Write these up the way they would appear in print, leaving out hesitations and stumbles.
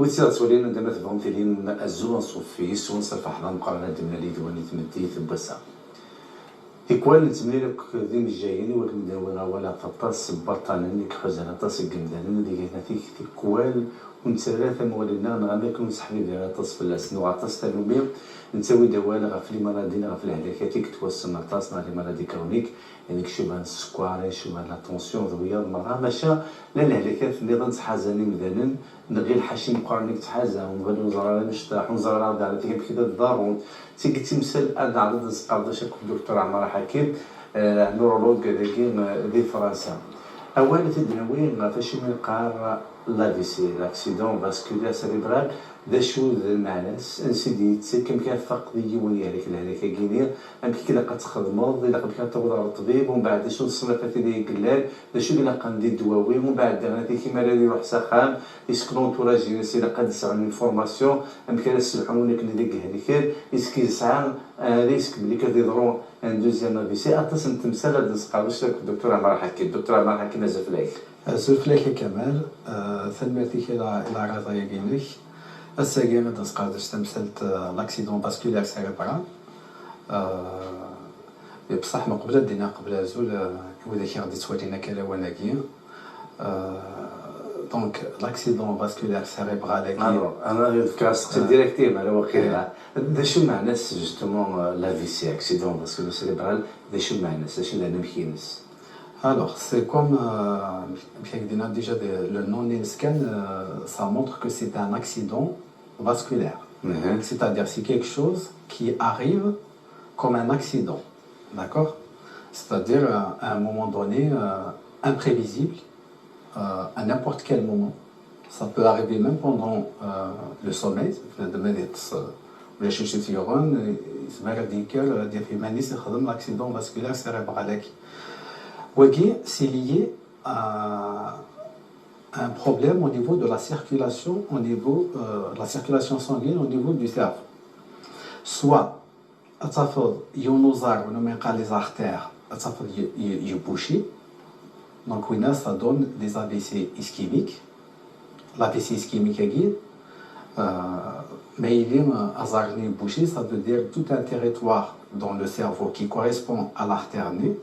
وتصولين عندما تفهم تلين الزون صوفيس ونصرف حنا مقارنة دمنا لي دواني تمدي ثبسا إكوال نتمنى لك ذين الجايين ولكن داونا ولا تطاس برطانا لك حزنا طاس الجمدان ديك هنا فيك كوال ونتسالات موالينا نغامك ونسحبي ديال طاس في الاسن وعطاس تلومير نسوي دوالا غف لي مرضين غف الهلاكات كتوسم طاس نهار مرض كرونيك يعني شبان السكر شبان لا طونسيون ذويا المراه ماشا لا الهلاكات اللي غنتحازاني مثلا نغير الحشيم قرنيك تحازا ونغلو نزرع نشطح ونزرع على تيك كده الدارون تيجي مثال انا عدد السقاط شاك الدكتور عمار حكيم نورولوج داكي دي فرنسا اولا تدنوي فاش من قار لا في سي لاكسيدون فاسكولير سيريبرال دا شو المعناس انسيديت كم كان فقد يوني عليك الهلاكه كينيا ام كي لا كتخدموا الا كنت كتوضع الطبيب ومن بعد شنو الصنفات اللي قلال دا شو الا كندير الدواوي ومن بعد هذيك كيما راه يروح سخان يسكنون توراجي الا قد سعون فورماسيون ام كي نسلحون لك نديك هذيك اسكي ساعه ريسك ملي كيضروا ان دوزيام في سي اتصل تمثال هذا السقاوش الدكتور عمار حكيم الدكتور عمار حكيم نزف لك زلفلاك كمال ثمتك الى غاضي كينك الساقيمة تسقاطش تمثلت لاكسيدون باسكولير سيريبرال بصح من قبل دينا قبل زول وإذا كي غادي تولينا كلاواناكي دونك لاكسيدون باسكولير سيريبرال انا كاس ديريكتيف على وقيلا دا شو معنى جوستومون لا في سي اكسيدون باسكولير سيريبرال دا شو معنى شنو لنا مكينس Alors, c'est comme, déjà le non-scan, ça montre que c'est un accident vasculaire. C'est-à-dire c'est quelque chose qui arrive comme un accident. D'accord? C'est-à-dire à un moment donné, imprévisible, à n'importe quel moment. Ça peut arriver même pendant le sommeil. L'accident vasculaire cérébral. C'est lié à un problème au niveau de la circulation, au niveau de la circulation sanguine au niveau du cerveau. Soit, les artères bouchées, donc ça donne des AVC ischémiques. L'AVC ischémique mais il est azarné bouché, ça veut dire tout un territoire dans le cerveau qui correspond à l'artère née.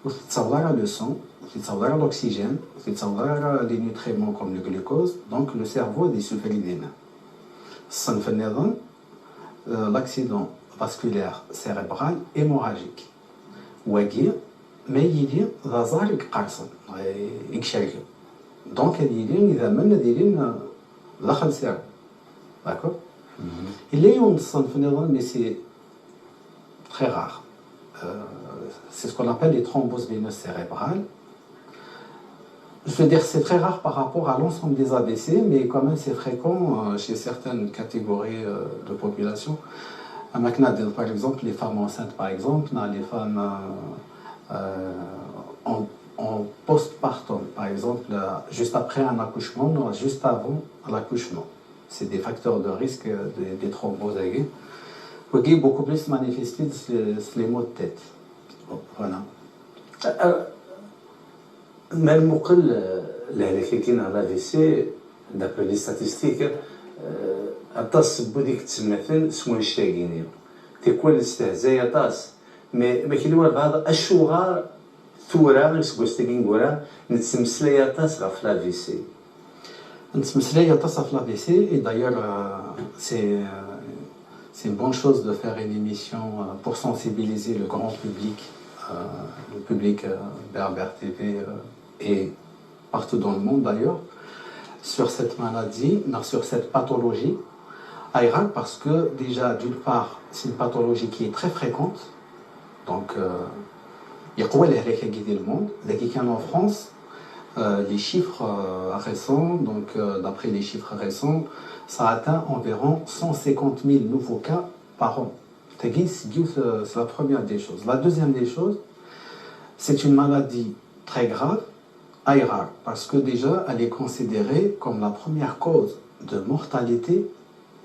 وتتصور le sang, تتصور l'oxygène, تتصور les nutriments comme le glucose, donc le cerveau est souffert d'ina. الصنف النظام l'accident vasculaire cérébral hémorragique. واقي ما يدير ذازارك قرصن يكشرك. donc يديرين إذا ما دايرين داخل السيرو. d'accord. il y a un صنف النظام mais c'est très rare. C'est ce qu'on appelle les thromboses veineuses cérébrales. Je veux dire, c'est très rare par rapport à l'ensemble des AVC, mais quand même c'est fréquent chez certaines catégories de population. Par exemple, les femmes enceintes, par exemple, les femmes en postpartum, par exemple, juste après un accouchement, non, juste avant l'accouchement. C'est des facteurs de risque des thromboses aiguës. Beaucoup plus manifestés sur les maux de tête. Voilà. Même الهلاكين على في سي دابري لي ستاتستيك اطاس بوديك تسمثل سمو نشتاقيني تيكون الاستهزاء اطاس ما كاين والو هذا الشغار ثورا نسكوستيكين غورا نتسمسلي اطاس غف لا في سي نتسمسلي اطاس غف لا في سي et d'ailleurs c'est une bonne chose de faire une émission pour sensibiliser le grand public, le public Berbère TV et partout dans le monde d'ailleurs, sur cette maladie, sur cette pathologie à Irak, parce que déjà d'une part c'est une pathologie qui est très fréquente, donc il y a quoi le monde, en France, les chiffres récents, donc d'après les chiffres récents, ça atteint environ 150 000 nouveaux cas par an. C'est la première des choses. La deuxième des choses, c'est une maladie très grave à Irak, parce que déjà, elle est considérée comme la première cause de mortalité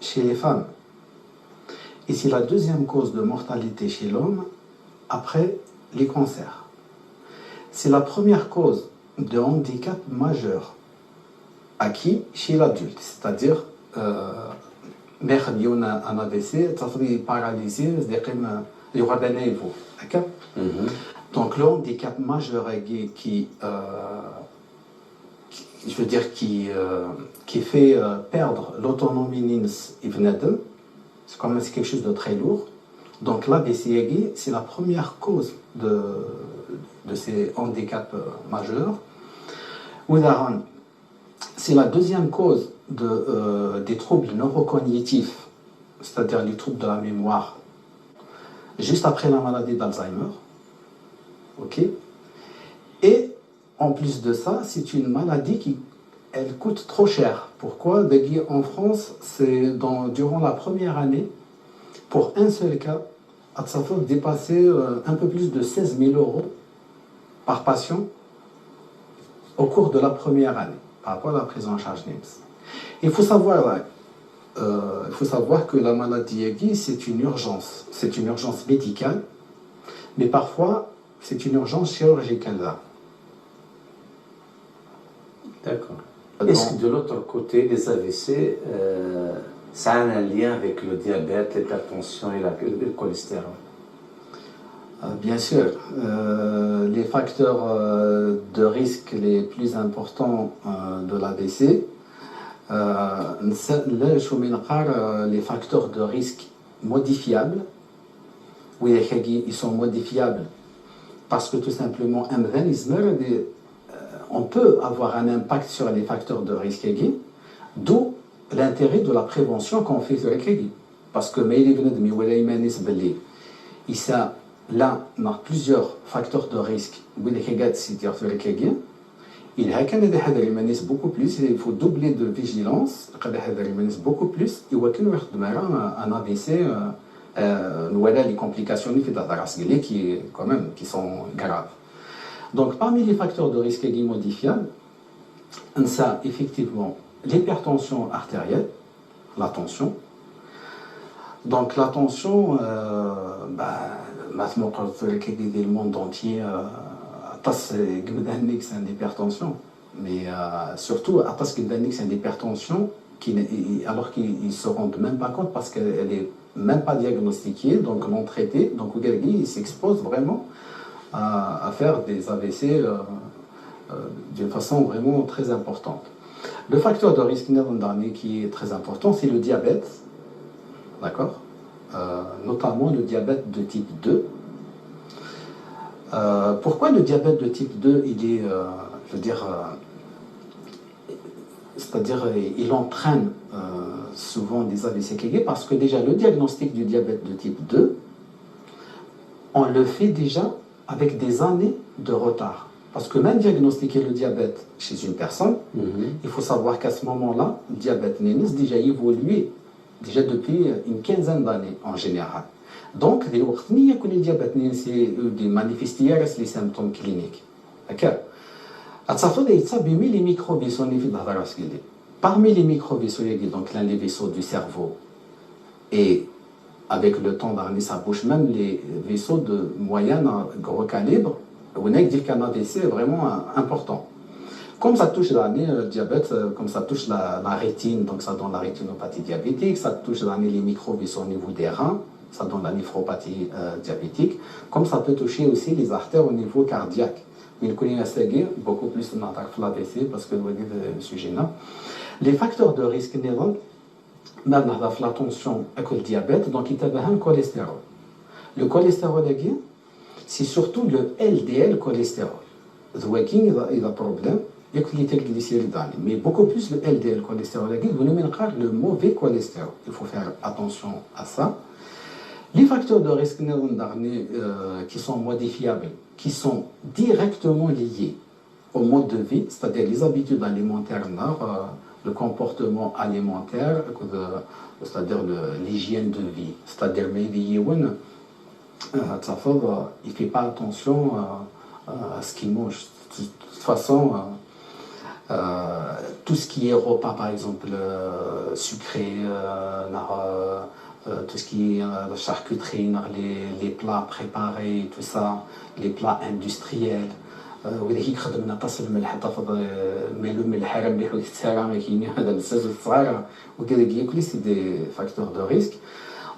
chez les femmes. Et c'est la deuxième cause de mortalité chez l'homme après les cancers. C'est la première cause de handicap majeur acquis chez l'adulte, c'est-à-dire ماخذ ديالنا ان افي سي تصدي باراليزي il y aura des niveaux, d'accord. Donc le handicap majeur je veux dire qui fait perdre l'autonomie nins ibnadem, c'est quand même quelque chose de très lourd. Donc l'AVC c'est la première cause de ces handicaps majeurs. C'est la deuxième cause des troubles neurocognitifs, c'est-à-dire les troubles de la mémoire, juste après la maladie d'Alzheimer. Ok. Et en plus de ça, c'est une maladie qui elle coûte trop cher. Pourquoi? En France, c'est durant la première année, pour un seul cas, ça peut dépasser un peu plus de 16 000 euros par patient au cours de la première année, par rapport à la prise en charge NIMS. Il faut savoir que la maladie aiguë, c'est une urgence médicale, mais parfois, c'est une urgence chirurgicale. D'accord. Est-ce que de l'autre côté, les AVC, ça a un lien avec le diabète, l'hypertension et le cholestérol? Bien sûr. Les facteurs de risque les plus importants de l'AVC, les facteurs de risque modifiables, oui, ils sont modifiables parce que tout simplement, on peut avoir un impact sur les facteurs de risque aigu, d'où l'intérêt de la prévention qu'on fait sur les aigu. Parce que là, on a plusieurs facteurs de risque. Il beaucoup plus, il faut doubler de vigilance, beaucoup plus, et un AVC, les complications qui sont graves. Donc, parmi les facteurs de risque aigu modifiables, on a effectivement l'hypertension artérielle, la tension. Donc, la tension, le monde entier, c'est une hypertension. Mais surtout, c'est une hypertension alors qu'ils ne se rendent même pas compte parce qu'elle n'est même pas diagnostiquée, donc non traitée. Donc, ils s'exposent vraiment à faire des AVC d'une façon vraiment très importante. Le facteur de risque qui est très important, c'est le diabète, d'accord, notamment le diabète de type 2. Pourquoi le diabète de type 2, c'est-à-dire il entraîne souvent des AVC aiguës? Parce que déjà le diagnostic du diabète de type 2, on le fait déjà avec des années de retard. Parce que même diagnostiquer le diabète chez une personne, il faut savoir qu'à ce moment-là, le diabète nénis déjà évolué déjà depuis une quinzaine d'années en général. Donc, le diabète nénis manifeste les symptômes cliniques. D'accord. Parmi les micro-vaisseaux, donc l'un des vaisseaux du cerveau, et avec le temps, ça bouge même les vaisseaux de moyen à gros calibre. On a dit qu'un AVC est vraiment important. Comme ça touche le diabète, comme ça touche la rétine, donc ça donne la rétinopathie diabétique, ça touche les micro-vaisseaux au niveau des reins, ça donne la néphropathie diabétique, comme ça peut toucher aussi les artères au niveau cardiaque. Mais il connaît beaucoup plus de l'AVC parce que vous voyez le sujet-là. Les facteurs de risque même la tension avec le diabète, donc il y a le cholestérol. Le cholestérol, c'est surtout le LDL cholestérol. Il a un problème, mais beaucoup plus le LDL cholestérol, le mauvais cholestérol. Il faut faire attention à ça. Les facteurs de risque qui sont modifiables, qui sont directement liés au mode de vie, c'est-à-dire les habitudes alimentaires, le comportement alimentaire, c'est-à-dire l'hygiène de vie, c'est-à-dire il ne fait pas attention à ce qu'il mange. De toute façon, tout ce qui est repas, par exemple, sucré, tout ce qui est la charcuterie, les plats préparés, tout ça, les plats industriels, واذا كي خدمنا تصل الملح تفض ملو الملح راه مليح وتسارع ما كاين هذا الساج الصغار وكذا كي سي دي فاكتور دو ريسك.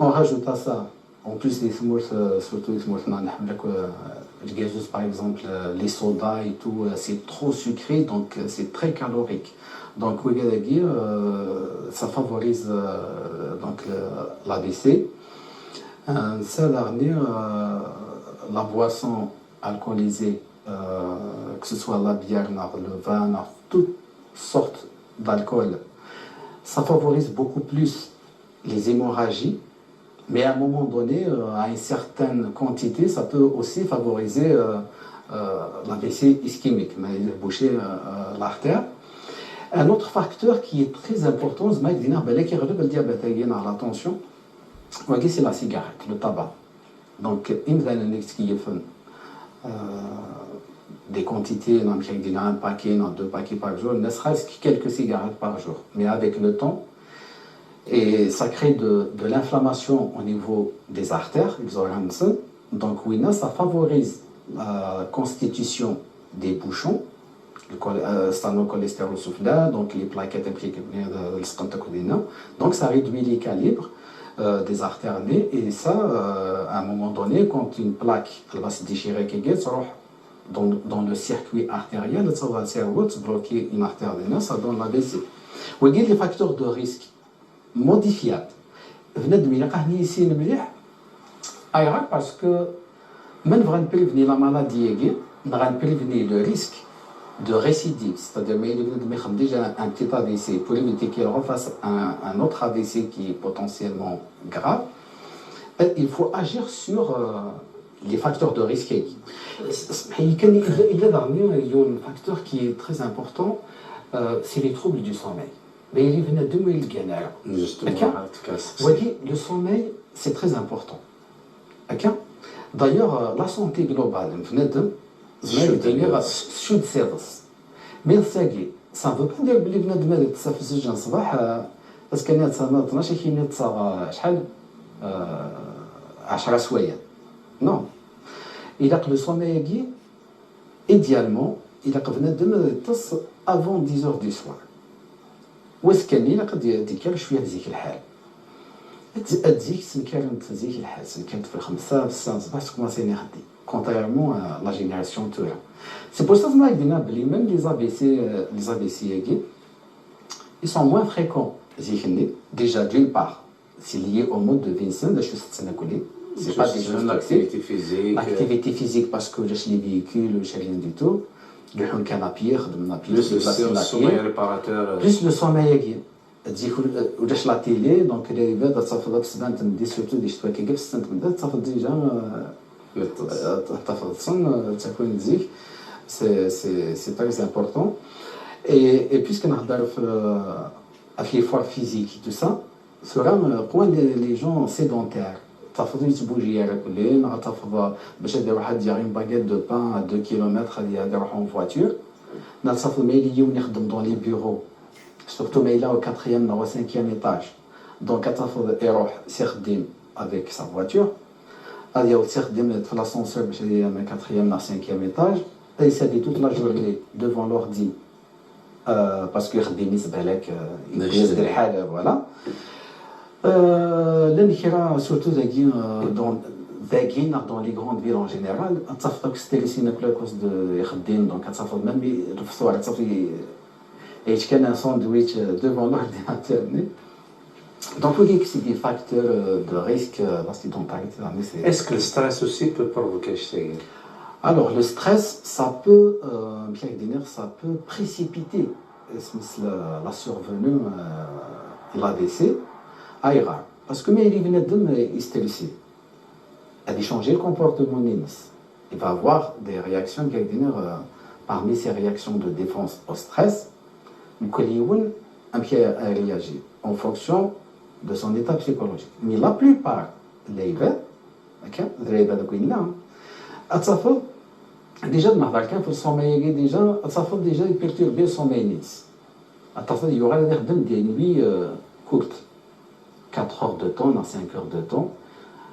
On rajoute à ça, en plus des smooths, surtout les smooths, le gazeux par exemple, les sodas et tout, c'est trop sucré, donc c'est très calorique. Donc, ça favorise donc l'AVC. Ça, dernier, la boisson alcoolisée, que ce soit la bière, le vin, toutes sortes d'alcool, ça favorise beaucoup plus les hémorragies. Mais à un moment donné, à une certaine quantité, ça peut aussi favoriser l'AVC ischémique, boucher l'artère. Un autre facteur qui est très important, c'est le diabète, l'attention, c'est la cigarette, le tabac. Donc, des quantités, un paquet, deux paquets par jour, ne serait-ce que quelques cigarettes par jour. Mais avec le temps, et ça crée de l'inflammation au niveau des artères, les organes. Donc, oui, ça favorise la constitution des bouchons, le stanocholestérol soufflé, donc les plaquettes impliquées dans le scantacodina. Donc, ça réduit les calibres des artères nées. Et ça, à un moment donné, quand une plaque elle va se déchirer, dans le circuit artériel, ça va bloquer une artère des ça donne l'AVC. Vous voyez les facteurs de risque modifiables. بنادم الا قاعد يسين مليح ايغاك باسكو من فغان بريفني لا مالادي كي غان بريفني لو ريسك de récidive, c'est-à-dire mais il y a déjà un petit AVC pour éviter qu'il refasse un autre AVC qui est potentiellement grave. Il faut agir sur les facteurs de risque. Il y a un facteur qui est très important, c'est les troubles du sommeil. Mais il y a deux mots le sommeil, c'est très important. D'ailleurs, la santé globale, should service. Mais ça veut pas dire que les بنادم هذا تصافي الزوج الصباح بس كان تصا 12 كاين تصا شحال 10 سوايع. Non. Il a que le sommeil idéalement, il a que بنادم تص avant 10 heures du soir. واسكني لا قد يديك شويه هذيك الحال تزيك سنكرت هذيك الحال سنكرت في 5 في 6 صباح تكوماسي نخدي contrairement à la génération tour. C'est pour ça que même les AVC ils sont moins fréquents. Déjà d'une part, c'est lié au mode de vie sain, c'est pas des choses l'activité physique. L'activité physique parce que les véhicules, rien du tout. Plus le sommeil réparateur. Plus le sommeil ولاش لا تيلي دونك اللي بدا تصافد بسبان تمدي سورتو دي شتوا كي قبس تمدا تصافد ديجا تفضل تكون ديك c'est très important et puisque نهضر في l'effort physique tout ça sera point les gens sédentaires تفضل يتبوجي كل يوم تفضل باش يدير واحد يغيم باغيت دو بان 2 كيلومتر غادي يروحوا en voiture نتصافد ما يجيو يخدم dans les bureaux surtout mais il est au 4e ou au 5e étage donc il يروح يخدم avec sa voiture il y a aussi l'ascenseur باش يجي من 4e ou 5e étage il s'est toute la journée devant l'ordi parce que يخدم يسبح لك يدير الحاله voilà l'enkhira surtout dans les grandes villes en général تصافد ستيليسينا كل كوس دو يخدم donc تصافد même الفطور تصافي et je gagne un sandwich devant l'ordinateur. Donc, vous voyez que c'est des facteurs de risque la sédentarité. Est-ce que le stress aussi peut provoquer ça? Alors, le stress, ça peut précipiter la survenue de l'AVC à Irak. Parce que mais il est stressé. Il va changer le comportement. Il va avoir des réactions parmi ces réactions de défense au stress. Un pied à réagir en fonction de son état psychologique. Mais la plupart des élèves, déjà de m'avoir pour sommeil déjà perturber son sommeil. Il y aura des nuits courtes, 4 heures de temps, 5 heures de temps.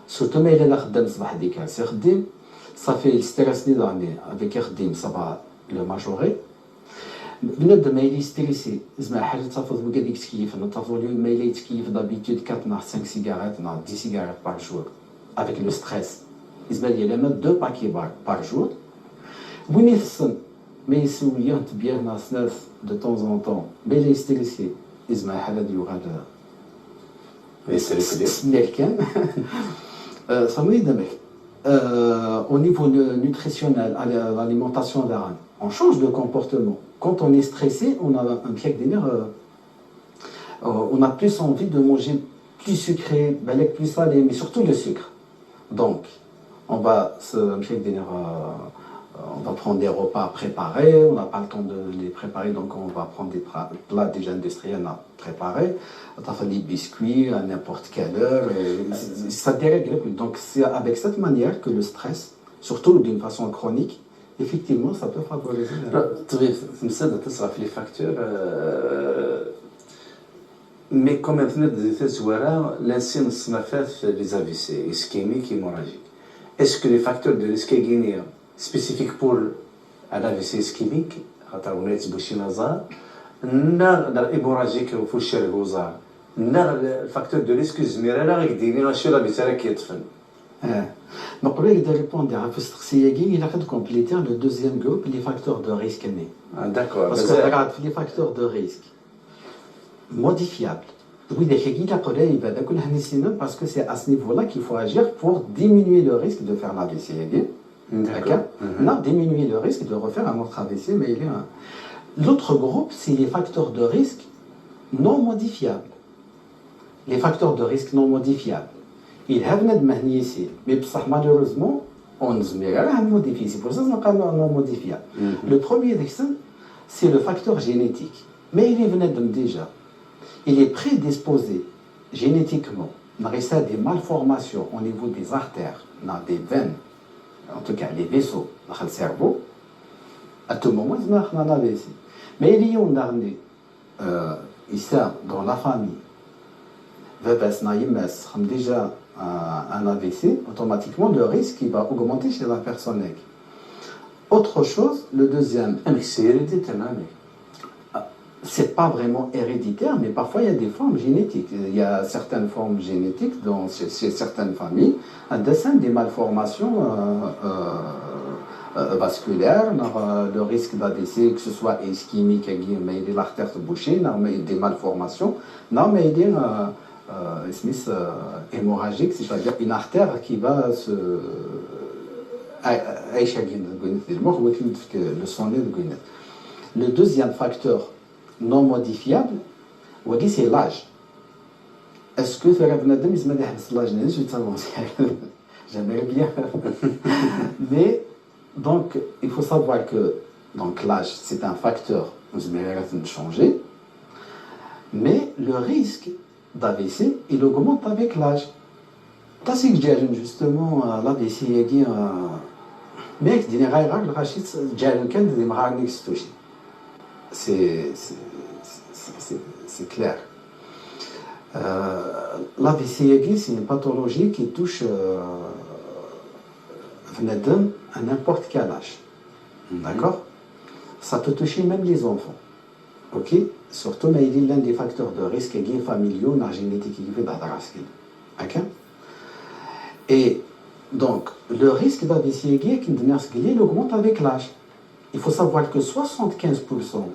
Surtout mais il a خدام صباح ديك Ça fait le stress avec RDM, ça va le majorer. بنادم ما يلي ستريسي زعما حاجه تفضل بك هذيك تكيف نتفضل اليوم ما يلي تكيف دابيتود 4 نهار 5 سيجارات نهار 10 سيجارات باغ جور افيك لو ستريس بالنسبه لي لما 2 باكي باغ جور وين يفصل ما يسوي تبيان سناس دو طون زون طون ما يلي ستريسي زعما حاله ديال غادا يستريسي كان صافي دابا au niveau nutritionnel, à l'alimentation, on change de comportement. Quand on est stressé, on a un pied on a plus envie de manger plus sucré, plus salé, mais surtout le sucre. Donc, on va prendre des repas préparés, on n'a pas le temps de les préparer, donc on va prendre des plats déjà industriels à préparer, des biscuits à n'importe quelle heure, et ça dérègle. Donc c'est avec cette manière que le stress, surtout d'une façon chronique, effectivement, ça peut favoriser. Tu me les facteurs, mais comme maintenant des effets l'insigne les AVC, ischémique et hémorragique. Est-ce que les facteurs de risque guinéen spécifique pour l'AVC ischémique, l'hémorragique le facteur de risque donc, il doit répondre à il a compléter le deuxième groupe, les facteurs de risque. D'accord. Parce que regarde, les facteurs de risque modifiables. Oui, parce que c'est à ce niveau-là qu'il faut agir pour diminuer le risque de faire l'AVC. D'accord. Non, diminuer le risque de refaire un autre AVC, mais il y a l'autre groupe, c'est les facteurs de risque non modifiables. Les facteurs de risque non modifiables. Ils ont ici, mais malheureusement, on ne modifie. C'est pour ça qu'on a non modifiable. Le premier c'est le facteur génétique. Mais il est déjà. Il est prédisposé génétiquement. On a des malformations au niveau des artères, des veines, en tout cas les vaisseaux dans le cerveau. À tout moment, il y a un AVC. Mais il y a ici, dans la famille, déjà un AVC, automatiquement le risque il va augmenter chez la personne. Autre chose, le deuxième. Mais c'est héréditaire. C'est pas vraiment héréditaire, mais parfois il y a des formes génétiques. Il y a certaines formes génétiques chez certaines familles, un dessin des malformations vasculaires, le risque d'AVC, que ce soit ischémique, mais il y a l'artère bouchée, des malformations, mais il y a hémorragique, c'est-à-dire une artère qui va se le sang. Le deuxième facteur non modifiable, c'est l'âge. Est-ce que j'aimerais bien. Mais donc il faut savoir que l'âge c'est un facteur de changer, mais le risque d'AVC il augmente avec l'âge. Justement l'AVC mais c'est clair. L'AVC c'est une pathologie qui touche à n'importe quel âge. D'accord. Ça peut toucher même les enfants. Ok. Surtout, mais il y a l'un des facteurs de risque familiaux, la génétique qui fait d'accord. Et donc, le risque d'AVC il augmente avec l'âge. Il faut savoir que 75%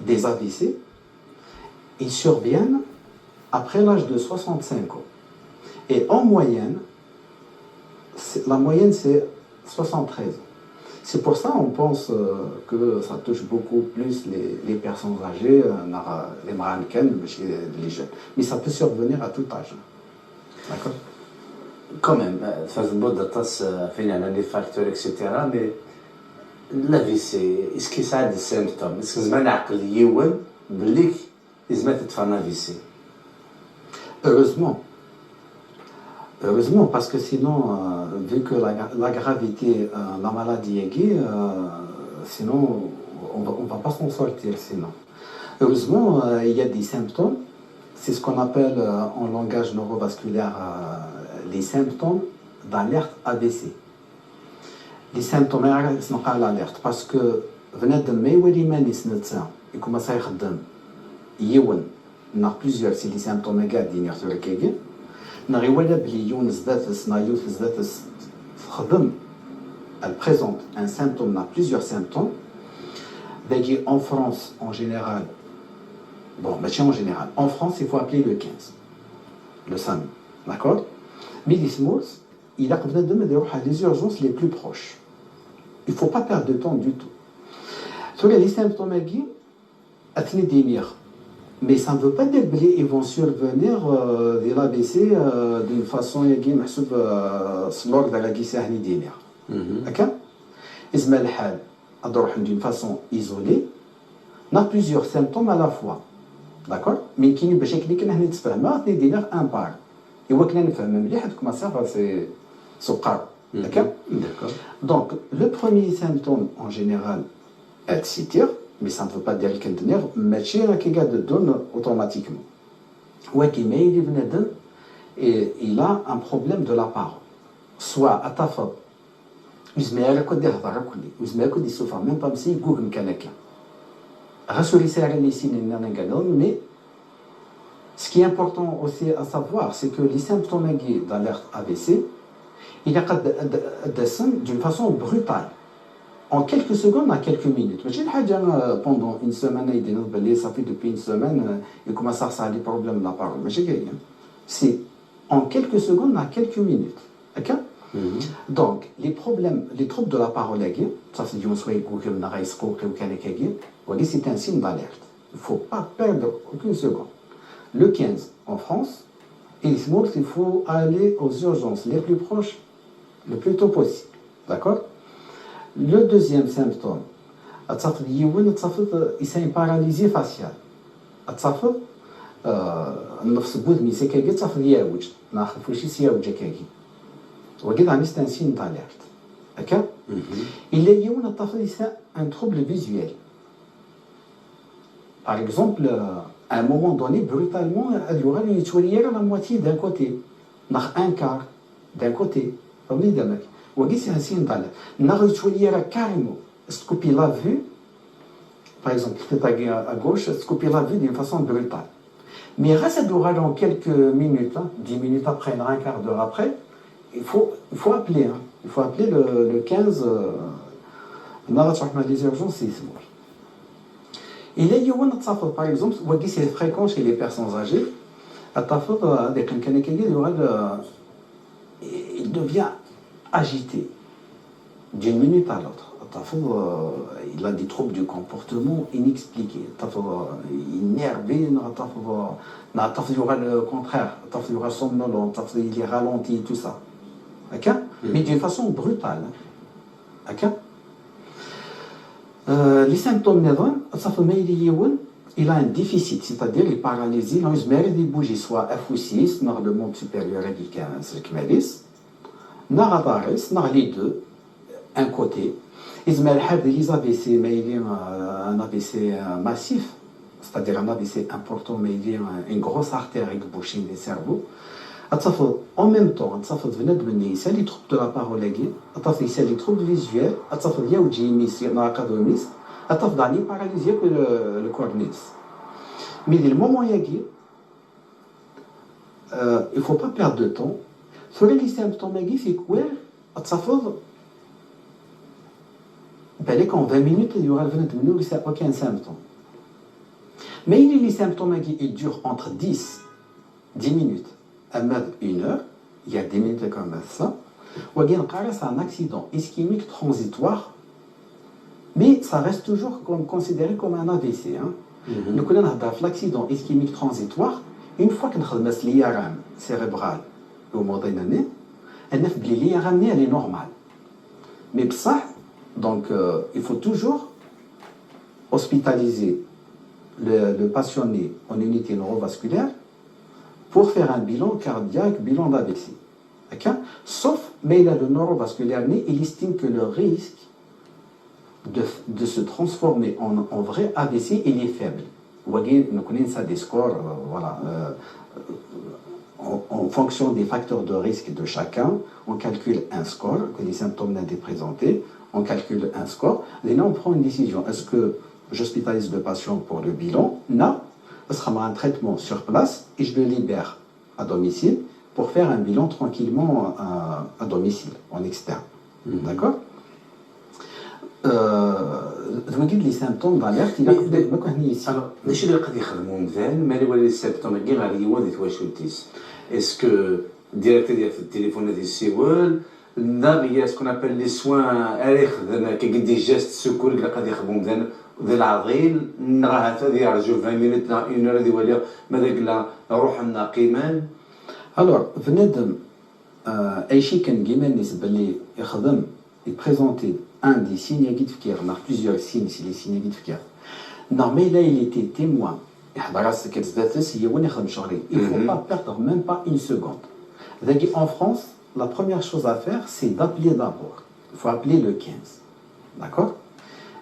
des AVC, ils surviennent après l'âge de 65 ans. Et en moyenne, la moyenne c'est 73 ans. C'est pour ça qu'on pense que ça touche beaucoup plus les personnes âgées, les Marocains, les jeunes. Mais ça peut survenir à tout âge. D'accord. Quand même, ça se boit de les facteurs, etc. Mais l'AVC, est-ce que ça a des symptômes? Est-ce que c'est un عقلي بليك لازم تدفع un AVC? Heureusement, parce que sinon, vu que la gravité, la maladie est sinon, on ne va pas s'en sortir sinon. Heureusement, il y a des symptômes, c'est ce qu'on appelle en langage neurovasculaire les symptômes d'alerte AVC. Les symptômes, c'est l'alerte parce que بنادم ما يولي مانيس نتسا يكوماسا يخدم يون نا بليزيور سي لي سيمبتوم قاعدين يخدموا كاين نغي ولا بلي يونس ذاتس نا يونس ذاتس خدم elle présente un symptôme نا plusieurs symptômes d'ailleurs en France en général bon mais en général en France il faut appeler le 15 le SAMU d'accord mais l'ismos il a بنادم يروح à les urgences les plus proches il faut pas perdre de temps du tout. Sur les symptômes mais ça ne veut pas dire qu'ils vont survenir de l'ABC d'une façon l'ordre de la glycémie دينيها. D'accord? إذا الحال أروح d'une façon isolée, on a plusieurs symptômes à la fois. D'accord? Mais qui nous بشكل كنا هني تفهمها ندير un par. Et وكنا نفهم مليح كما صار c'est سكر. D'accord? D'accord. Donc le premier symptôme en général est mais ça ne veut pas dire qu'il y a ماشي راكي قاعد تدون automatiquement. ولكن ما يلي بنادم il a un problème de la parole. Soit atafad وزمير كود يهضر كلي وزمير كود يسوفر même pas مسي يقول كان هكا. Rassurez les signes mais ce qui est important aussi à savoir c'est que les symptômes d'alerte AVC il y a d'une façon brutale en quelques secondes à quelques minutes. Pendant une semaine, ça fait depuis une semaine, il commence à avoir des problèmes de la parole. C'est en quelques secondes à quelques minutes. Okay? Donc, les problèmes, les troubles de la parole, ça c'est un signe d'alerte. Il ne faut pas perdre aucune seconde. Le 15, en France, il faut aller aux urgences les plus proches le plus tôt possible. D'accord? Le deuxième symptôme, c'est une paralysie faciale. النفس بوذمي سكاكي تصفد ياوج ما خفوش ياوج كاكي وكذا عندي c'est un signe d'alerte. D'accord? Il y a un trouble visuel. Par exemple, à un moment donné, brutalement, il y aura la moitié d'un côté, un quart d'un côté. C'est un signe d'alerte. Il y a carrément couper la vue, par exemple, à gauche, couper la vue d'une façon brutale. Mais ça durera dans quelques minutes, 10 minutes après, un quart d'heure après, il faut appeler. Il faut appeler le 15. Les urgences, c'est bon. Il y a par exemple, c'est fréquent chez les personnes âgées, il devient agité d'une minute à l'autre. Il a des troubles du comportement inexpliqués. Il est énervé, il aura le contraire, il aura somnolent, il est ralenti, tout ça. Mais d'une façon brutale. Les symptômes il a un déficit, c'est-à-dire les paralysies, il bouge soit F6, dans le monde supérieur radical, les deux, un côté. Les AVC, un AVC massif, c'est-à-dire un AVC important, mais il y a une grosse artère qui bouche les cerveaux. En même temps, il y a les troubles de la parole, il y a les troubles visuels, il y a les paralysie que le cornex. Mais le moment où il ne faut pas perdre de temps. Sur les symptômes, c'est quoi? En 20 minutes, il y aura aucun symptôme. Mais les symptômes ils durent entre 10 minutes à même 1 heure. Il y a 10 minutes comme ça. C'est un accident ischémique transitoire. Mais ça reste toujours considéré comme un AVC. Nous connaissons l'accident ischémique transitoire. Une fois qu'on a l'IRM cérébral au moment d'année, l'IRM elle est normale. Mais pour ça, donc, il faut toujours hospitaliser le patient en unité neurovasculaire pour faire un bilan cardiaque, bilan d'AVC. Sauf, mais il a le neurovasculaire, il estime que le risque de se transformer en vrai AVC, il est faible. Nous connaissons ça des scores, voilà. en fonction des facteurs de risque de chacun, on calcule un score, que les symptômes n'ont été présentés, on calcule un score, et là on prend une décision. Est-ce que j'hospitalise le patient pour le bilan? Non. Ce sera un traitement sur place et je le libère à domicile pour faire un bilan tranquillement à domicile, en externe. D'accord. Les symptômes d'alerte, il a ما كان ici. Alors, ماشي اللي قد يخدموا مزيان مالي ولا لي سيمبتوم كي غادي يوضي تواشوتيس اسكو ديريكت ديال في التليفون ديال السيوال نابيا سكون ابل لي سوان اري خدم كي دي جيست سكور اللي قد يخدموا مزيان ذي العضيل راه هذه يرجو 20 مينوت 1 اور هذه ولا ماذاك لا روح لنا قيمان. الوغ بنادم اي شيء كان كيما الناس باللي يخدم يبريزونتي un des signes guide-fikir, on a plusieurs signes, c'est les signes guide-fikir. Non, mais là, il était témoin. Il ne faut pas perdre même pas une seconde. En France, la première chose à faire, c'est d'appeler d'abord. Il faut appeler le 15. D'accord?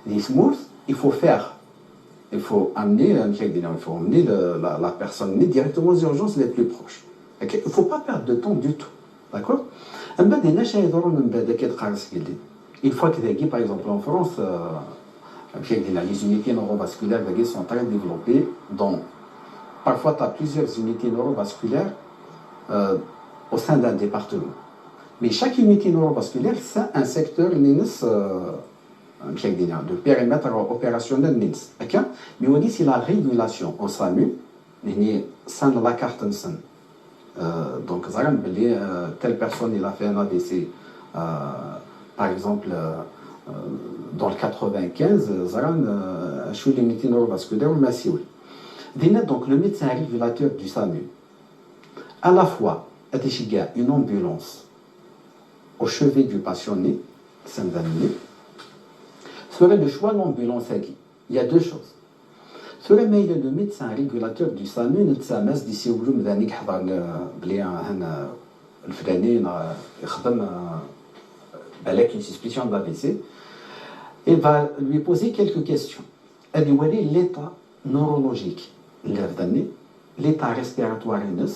Les smooths, il faut amener la personne directement aux urgences les plus proches. Okay? Il ne faut pas perdre de temps du tout. D'accord? Une fois que, par exemple, en France, les unités neurovasculaires sont très développées. Donc, parfois, tu as plusieurs unités neurovasculaires au sein d'un département. Mais chaque unité neurovasculaire, c'est un secteur de périmètre opérationnel. Mais on dit c'est la régulation au SAMU, c'est la carte. Donc, telle personne il a fait un AVC. Par exemple, dans le 95, je suis l'unité neurovasculaire au Massioul. Donc, le médecin régulateur du SAMU, à la fois, une ambulance au chevet du patient né, serait le choix de l'ambulance. Il y a deux choses. Serait le médecin régulateur du SAMU, le avec une suspicion d'AVC, il va lui poser quelques questions. Elle lui dit l'état neurologique, l'état respiratoire, elle lui dit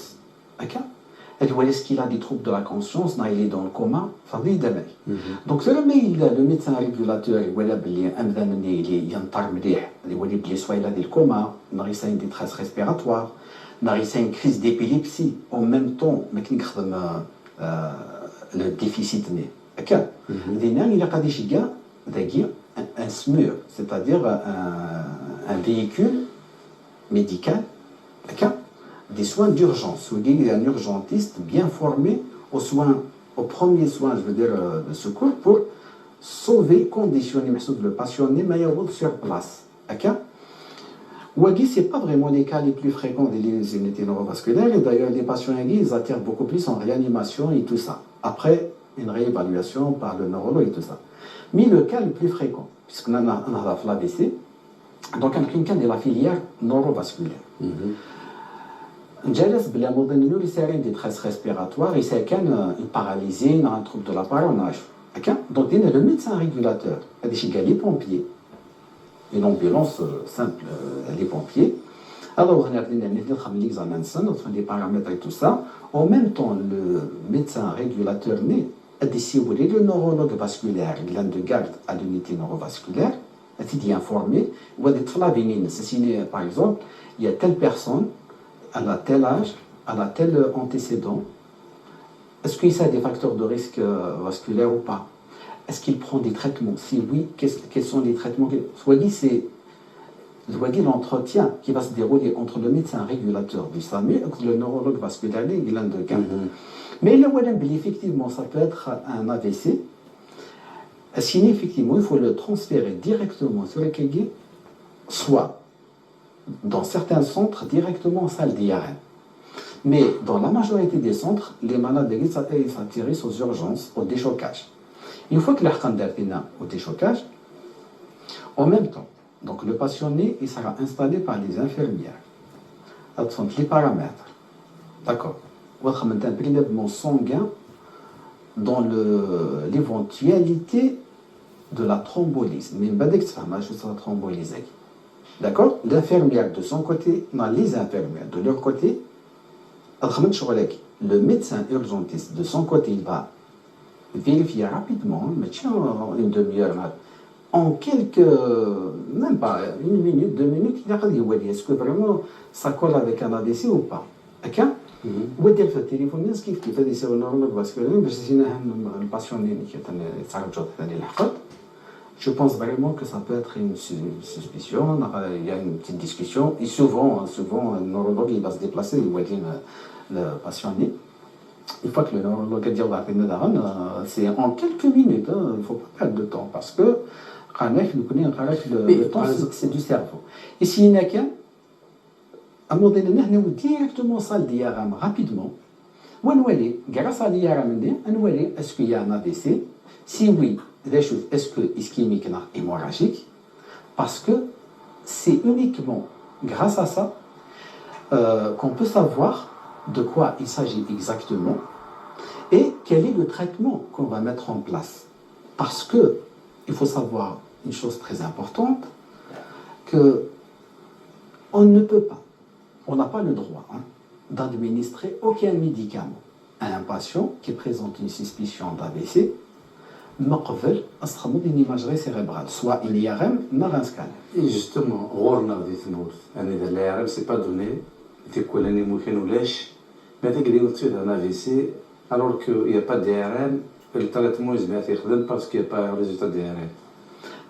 est-ce qu'il a des troubles de la conscience, il est dans le coma, donc le médecin régulateur, il dit il a des comas, il a une détresse respiratoire, il a une crise d'épilepsie, en même temps, le déficit né. Il y a un SMUR, c'est-à-dire un véhicule médical, des soins d'urgence. Il y a un urgentiste bien formé aux premiers soins, je veux dire, de secours pour sauver, conditionner le patient sur place. Ce n'est pas vraiment les cas les plus fréquents des unités neurovasculaires, et d'ailleurs les patients ils attirent beaucoup plus en réanimation et tout ça. Après, une réévaluation par le neurologue et tout ça. Mais le cas le plus fréquent, puisqu'on a l'AVC, donc quelqu'un de la filière neurovasculaire. جالس بلا مظن له une détresse respiratoire, il s'est une paralysée, un trouble de la paronnage. Donc il y a le médecin régulateur, les pompiers, une ambulance simple, les pompiers. Alors on a l'examen de sang, des paramètres et tout ça. En même temps, le médecin régulateur né le neurologue vasculaire, glande de garde à l'unité neurovasculaire, il est informé, par exemple, il y a telle personne, elle a tel âge, elle a tel antécédent. Est-ce qu'il y a des facteurs de risque vasculaire ou pas? Est-ce qu'il prend des traitements? Si oui, quels sont les traitements? Soit dit, c'est l'entretien qui va se dérouler entre le médecin régulateur du SAMU et le neurologue vasculaire, glande de garde. Mais le effectivement, ça peut être un AVC. Sinon, effectivement, il faut le transférer directement sur le KG, soit dans certains centres directement en salle d'IRM. Mais dans la majorité des centres, les malades s'atterrissent aux urgences, au déchocage. Une fois que l'Arkandafina au déchocage, en même temps, donc le patient né, il sera installé par les infirmières. Ce sont les paramètres. D'accord. Votre un prélèvement sanguin dans l'éventualité de la thrombolyse. Mais pas d'extrêmage sur la thrombolyse. D'accord? L'infirmière de son côté, non, les infirmières de leur côté, Le médecin urgentiste, de son côté, il va vérifier rapidement, mais tiens, une demi-heure, en quelques, même pas une minute, 2 minutes, il a dit est-ce que vraiment ça colle avec un AVC ou pas. Ok? ودير في التليفون الناس كيف هذه يساوي نورمال فاسكولار باش تسيناهم الباسيون اللي يتعرضوا ثاني الحفظ. Je pense vraiment que ça peut être une suspicion. Il y a une petite discussion. Et souvent, le neurologue il va se déplacer, il va dire le patient. Une fois que le neurologue dit c'est en quelques minutes, hein, il ne faut pas perdre de temps parce que le temps c'est du cerveau. Et s'il n'y a qu'un, à un moment donné, nous directement ça le diagramme rapidement. Grâce à l'IRM, est-ce qu'il y a un AVC? Si oui, est-ce que ischémique est hémorragique? Parce que c'est uniquement grâce à ça qu'on peut savoir de quoi il s'agit exactement et quel est le traitement qu'on va mettre en place. Parce que il faut savoir une chose très importante, que on ne peut pas, on n'a pas le droit d'administrer aucun médicament à un patient qui présente une suspicion d'AVC, une imagerie cérébrale, soit une IRM, ou un scanner. Et justement, l'IRM, c'est pas donné, c'est quoi l'animation ou l'èche, mais tu as un AVC, alors qu'il n'y a pas d'IRM, le traitement est bien fait parce qu'il n'y a pas un résultat d'IRM.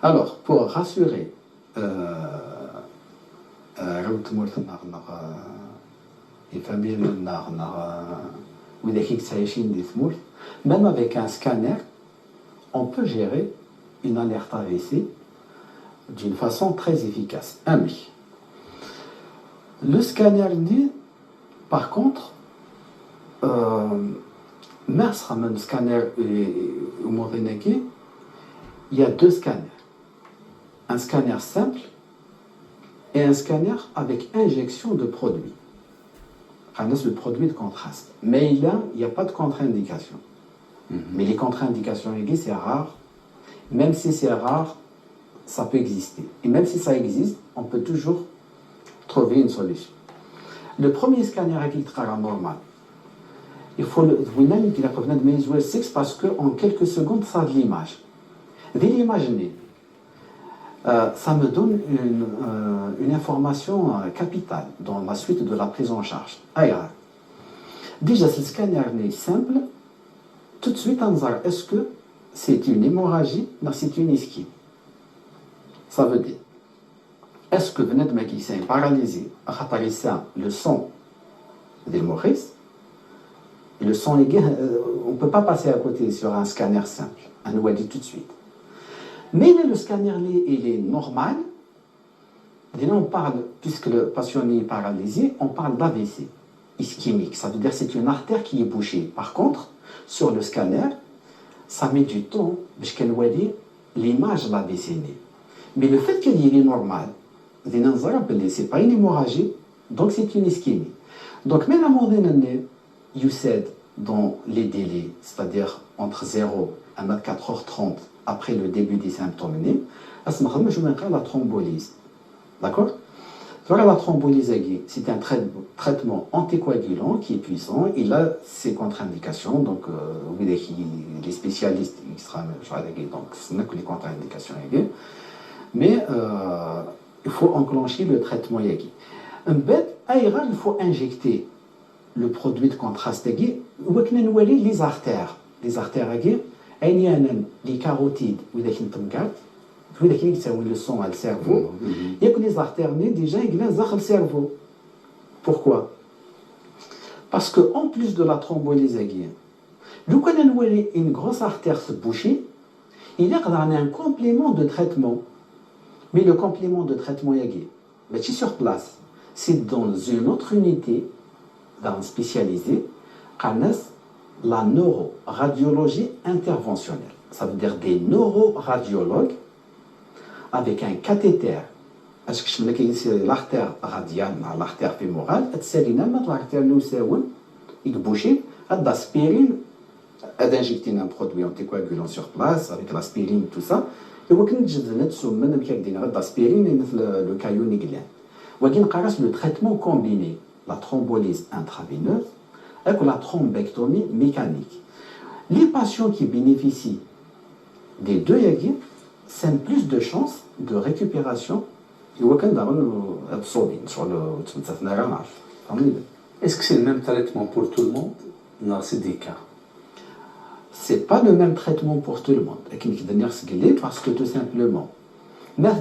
Alors, pour rassurer, même avec un scanner, on peut gérer une alerte AVC d'une façon très efficace. Le scanner, par contre, même scanner il y a deux scanners. Un scanner simple et un scanner avec injection de produit. Le produit de contraste. Mais là, il n'y a pas de contre-indication. Mais les contre-indications aiguës, c'est rare. Même si c'est rare, ça peut exister. Et même si ça existe, on peut toujours trouver une solution. Le premier scanner qui est normal, il faut le parce qu'en quelques secondes, ça a de l'image. Dès l'imaginer, ça me donne une information capitale dans la suite de la prise en charge. Déjà, ce scanner est simple. Tout de suite, on va est-ce que c'est une hémorragie ou c'est une ischémie? Ça veut dire, est-ce que venez de me qui est paralysé, le sang des Maurice, le sang aiguë, on ne peut pas passer à côté sur un scanner simple. On nous dit tout de suite. Mais le scanner il est normal. On parle, puisque le patient est paralysé, on parle d'AVC ischémique. Ça veut dire que c'est une artère qui est bouchée. Par contre, sur le scanner, ça met du temps parce qu'on voit l'image de l'AVC. Mais le fait qu'il est normal, c'est pas une hémorragie, donc c'est une ischémie. Donc, même à un moment donné, you said dans les délais, c'est-à-dire entre 0 à 4h30 après le début des symptômes, je vais la thrombolyse. D'accord? La thrombolyse aiguë, c'est un traitement anticoagulant qui est puissant. Il a ses contre-indications. Donc, les spécialistes, donc, ce n'est que les contre-indications aiguës. Mais il faut enclencher le traitement aigu. Il faut injecter le produit de contraste aigu. Les artères. Les artères aiguës, les carotides, le son à le cerveau. Il y a que les artères déjà ils dans le cerveau. Pourquoi? Parce qu'en plus de la thrombolyse aiguë, quand on voit une grosse artère se boucher, il y a un complément de traitement. Mais le complément de traitement aigu, c'est sur place. C'est dans une autre unité spécialisée, la neuroradiologie interventionnelle. Ça veut dire des neuroradiologues avec un cathéter. Parce que c'est l'artère radiale, l'artère fémorale, l'artère nous il bouche, d'aspirine, d'injecter un produit anticoagulant sur place avec l'aspirine tout ça. Et on a d'aspirine le caillou niglien. Le traitement combiné, la thrombolyse intraveineuse avec la thrombectomie mécanique. Les patients qui bénéficient des deux ياكي c'est plus de chances de récupération هو كندعوا الصوبين شغل تمثلنا غير نعرف فهمتني. Est-ce que c'est le même traitement pour tout le monde? Non, c'est des cas. C'est pas le même traitement pour tout le monde. Parce que tout simplement,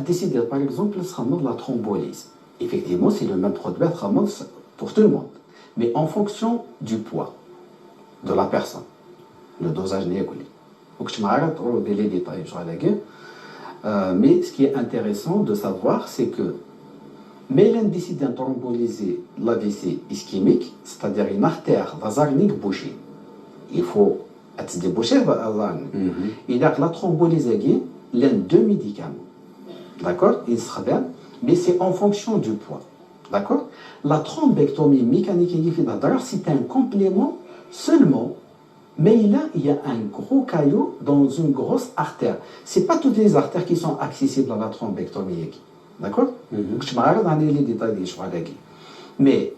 décider par exemple de la thrombolyse. Effectivement, c'est le même produit pour tout le monde. Mais en fonction du poids de la personne, le dosage n'est pas. Donc, je m'arrête au délai détaillé. Mais ce qui est intéressant de savoir, c'est que mais l'on décide de thrombolyser l'AVC ischémique, c'est-à-dire une artère vasarnique bouchée. Il faut être débouché. Il y a la thrombolise, l'un deux médicaments. D'accord? Il sera bien, mais c'est en fonction du poids. D'accord? La thrombectomie mécanique, c'est un complément seulement, mais il y a un gros caillot dans une grosse artère. Ce n'est pas toutes les artères qui sont accessibles à la thrombectomie. D'accord? Je m'arrête dans les détails des choix. Mais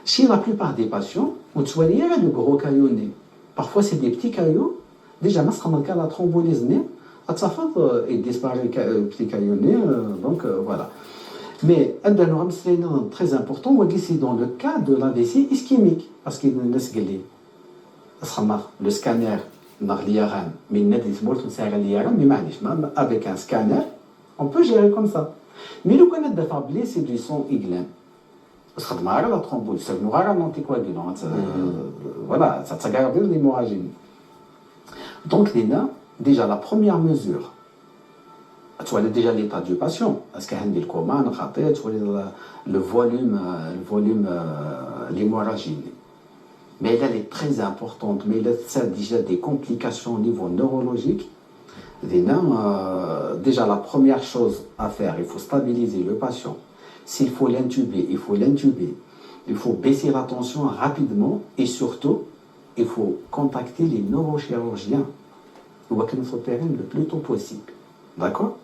chez la plupart des patients, on soigne le gros caillot. Parfois, c'est des petits caillots. Déjà, dans le cas de la thrombolyse, il disparaît le petit caillot. Donc, voilà. Mais un c'est très important, c'est dans le cas de l'AVC ischémique. Parce qu'il y a le scanner, l'IRM, mais même avec un scanner, on peut gérer comme ça. Mais le connaître d'affaiblir, c'est du sang aiglin. Ça te marre la thrombose, ça nous rare un anticoagulant. Voilà, ça te garde l'hémorragie. Donc, déjà, la première mesure, tu vois déjà l'état du patient. Est-ce qu'il y a le coma, le volume, l'hémorragie. Mais elle est très importante. Mais il y a déjà des complications au niveau neurologique. Déjà, la première chose à faire, il faut stabiliser le patient. S'il faut l'intuber, il faut l'intuber. Il faut baisser la tension rapidement et surtout, il faut contacter les neurochirurgiens. Il faut s'opérer le plus tôt possible. D'accord?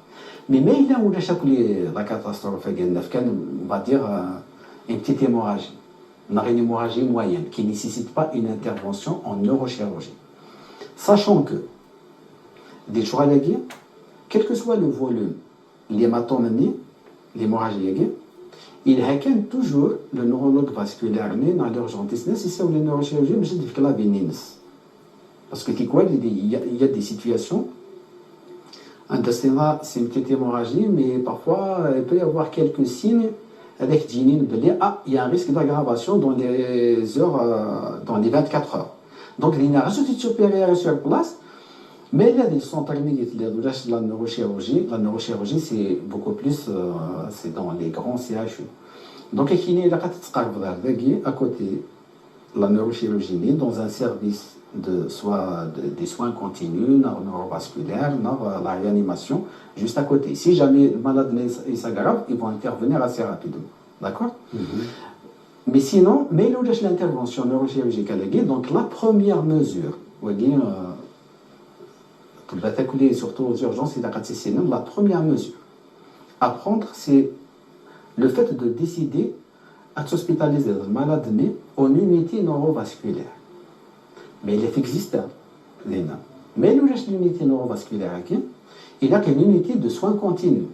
Mais il y a la catastrophe, on va dire une petite hémorragie. Une hémorragie moyenne qui ne nécessite pas une intervention en neurochirurgie. Sachant que des jours à la guerre, quel que soit le volume, l'hématome, l'hémorragie, il y a toujours le neurologue vasculaire dans l'urgentiste, si c'est le neurochirurgien, mais je dis que la bénins. Parce que il y a des situations, c'est une petite hémorragie, mais parfois il peut y avoir quelques signes avec Ginine de dire il y a un risque d'aggravation dans les heures, dans les 24 heures. Donc il y a une supérieure sur place. Mais il y a des centres de la neurochirurgie. La neurochirurgie, c'est beaucoup plus c'est dans les grands CHU. Donc, il y a à côté la neurochirurgie dans un service des soins continus, neurovasculaires, la réanimation, juste à côté. Si jamais le malade s'aggrave, ils vont intervenir assez rapidement. D'accord? Mais sinon, mais il y a l'intervention neurochirurgicale. Donc, la première mesure, surtout aux urgences, la première mesure à prendre, c'est le fait de décider à s'hospitaliser le malade en unité neurovasculaire. Mais il existe, mais l'unité neurovasculaire, il y a une unité de soins continus.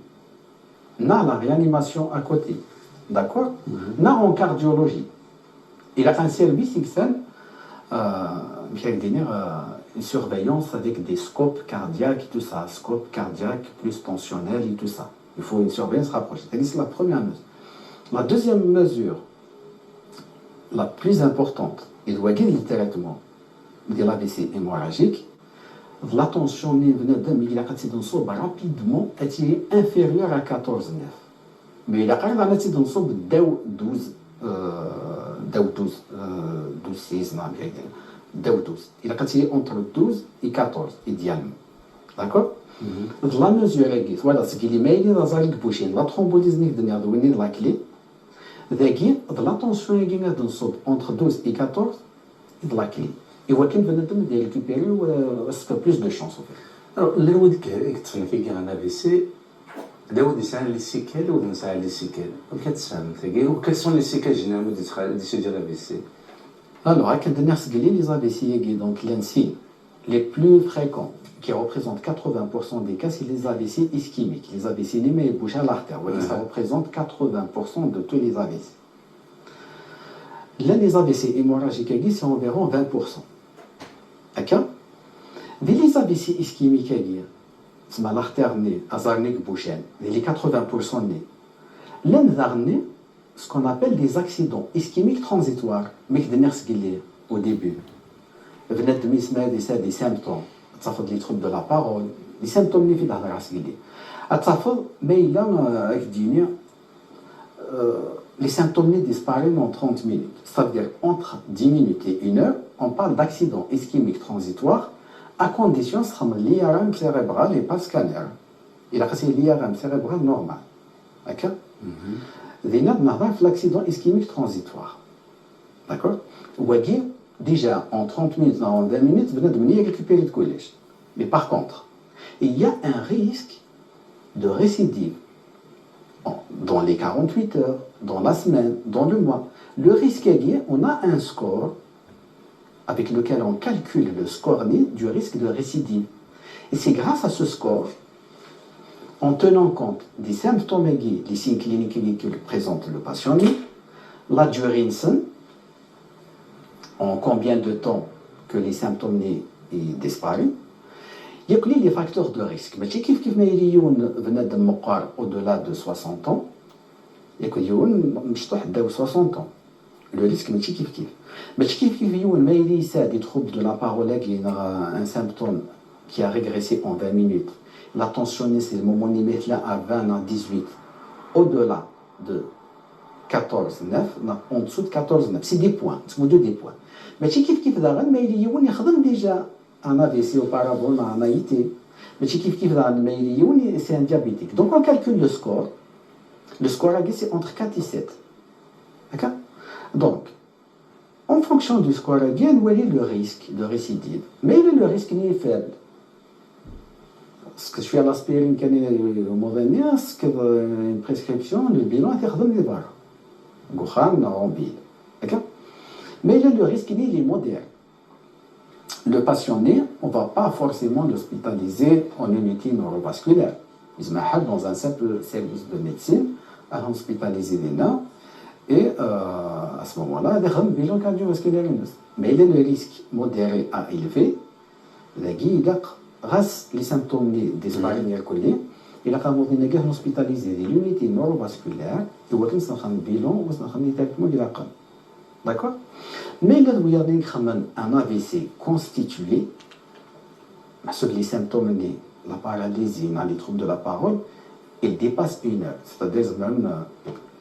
On a la réanimation à côté, d'accord? On a en cardiologie. Il y a un service externe, une surveillance avec des scopes cardiaques et tout ça, scope cardiaque plus tensionnel et tout ça. Il faut une surveillance rapprochée. C'est la première mesure. La deuxième mesure, la plus importante, il doit guérir le traitement de l'AVC hémorragique. La tension rapidement est inférieure à 14,9. Mais il a quand même 12, 6, il a entre 12 et 14, idéalement. D'accord? La mesure est voilà, ce qu'il est la thrombolyse de la clé. La tension est entre 12 et 14 de la clé. Et on va récupérer plus de chance. Alors, le où il y a un AVC, là où il y a les séquelles ou les séquelles. Quelles sont les séquelles généralement de l'AVC? Alors, à les AVC, donc l'INSI, les plus fréquents, qui représentent 80% des cas, c'est les AVC ischémiques. Les AVC mais bouchent à l'artère. Ça représente 80% de tous les AVC. Là, les AVC hémorragiques, c'est environ 20%. D'accord? Les AVC ischémiques, c'est l'artère née, azarnique bouchène, les 80% nés. L'endarné, ce qu'on appelle des accidents ischémiques transitoires, mais qui au début. Des symptômes. Les troubles de la parole, les symptômes qui sont les symptômes disparaissent en 30 minutes. C'est-à-dire entre 10 minutes et 1 heure, on parle d'accident ischémique transitoire à condition que l'IRM cérébral n'est pas scanner. Il a l'IRM cérébral normal. D'accord? L'accident ischémique transitoire. D'accord? Déjà, en 30 minutes, en 20 minutes, vous venez récupérer le collège. Mais par contre, il y a un risque de récidive dans les 48 heures, dans la semaine, dans le mois. Le risque est on a un score avec lequel on calcule le score du risque de récidive. Et c'est grâce à ce score, en tenant compte des symptômes aiguës, des signes cliniques que présente le patient, la durée en combien de temps que les symptômes disparaissent. Il y a les facteurs de risque. Mais si au-delà de 60 ans, il y a 60 ans. Le risque est kif. Mais si il y a des troubles de la parole, il y a un symptôme qui a régressé en 20 minutes. La tension, c'est le moment où il met là à 20 à 18. Au-delà de 14,9, en dessous de 14,9. C'est des points, c'est des points. Mais si il y a déjà un AVC auparavant, un AIT. Mais si c'est un diabétique. Donc on calcule le score. Le score c'est entre 4 et 7. D'accord? Donc, en fonction du score, on voit le risque de récidive. Mais le risque est faible. Ce que je fais à l'aspirine, c'est une prescription, le bilan est de barre. D'accord? Mais le risque est modéré. Le patient né, on ne va pas forcément l'hospitaliser en unité neurovasculaire. Il se met dans un simple service de médecine, à hospitaliser les nains, et à ce moment-là, il y a un bilan cardiovasculaire. Mais il y a le risque modéré à élevé. Grâce les symptômes des spirales collées, il a hospitalisé l'unité neurovasculaire, et il y a un bilan, et il y a un d'accord? Mais il y a un AVC constitué, sur les symptômes de la paralysie, les troubles de la parole, il dépasse 1 heure. C'est-à-dire même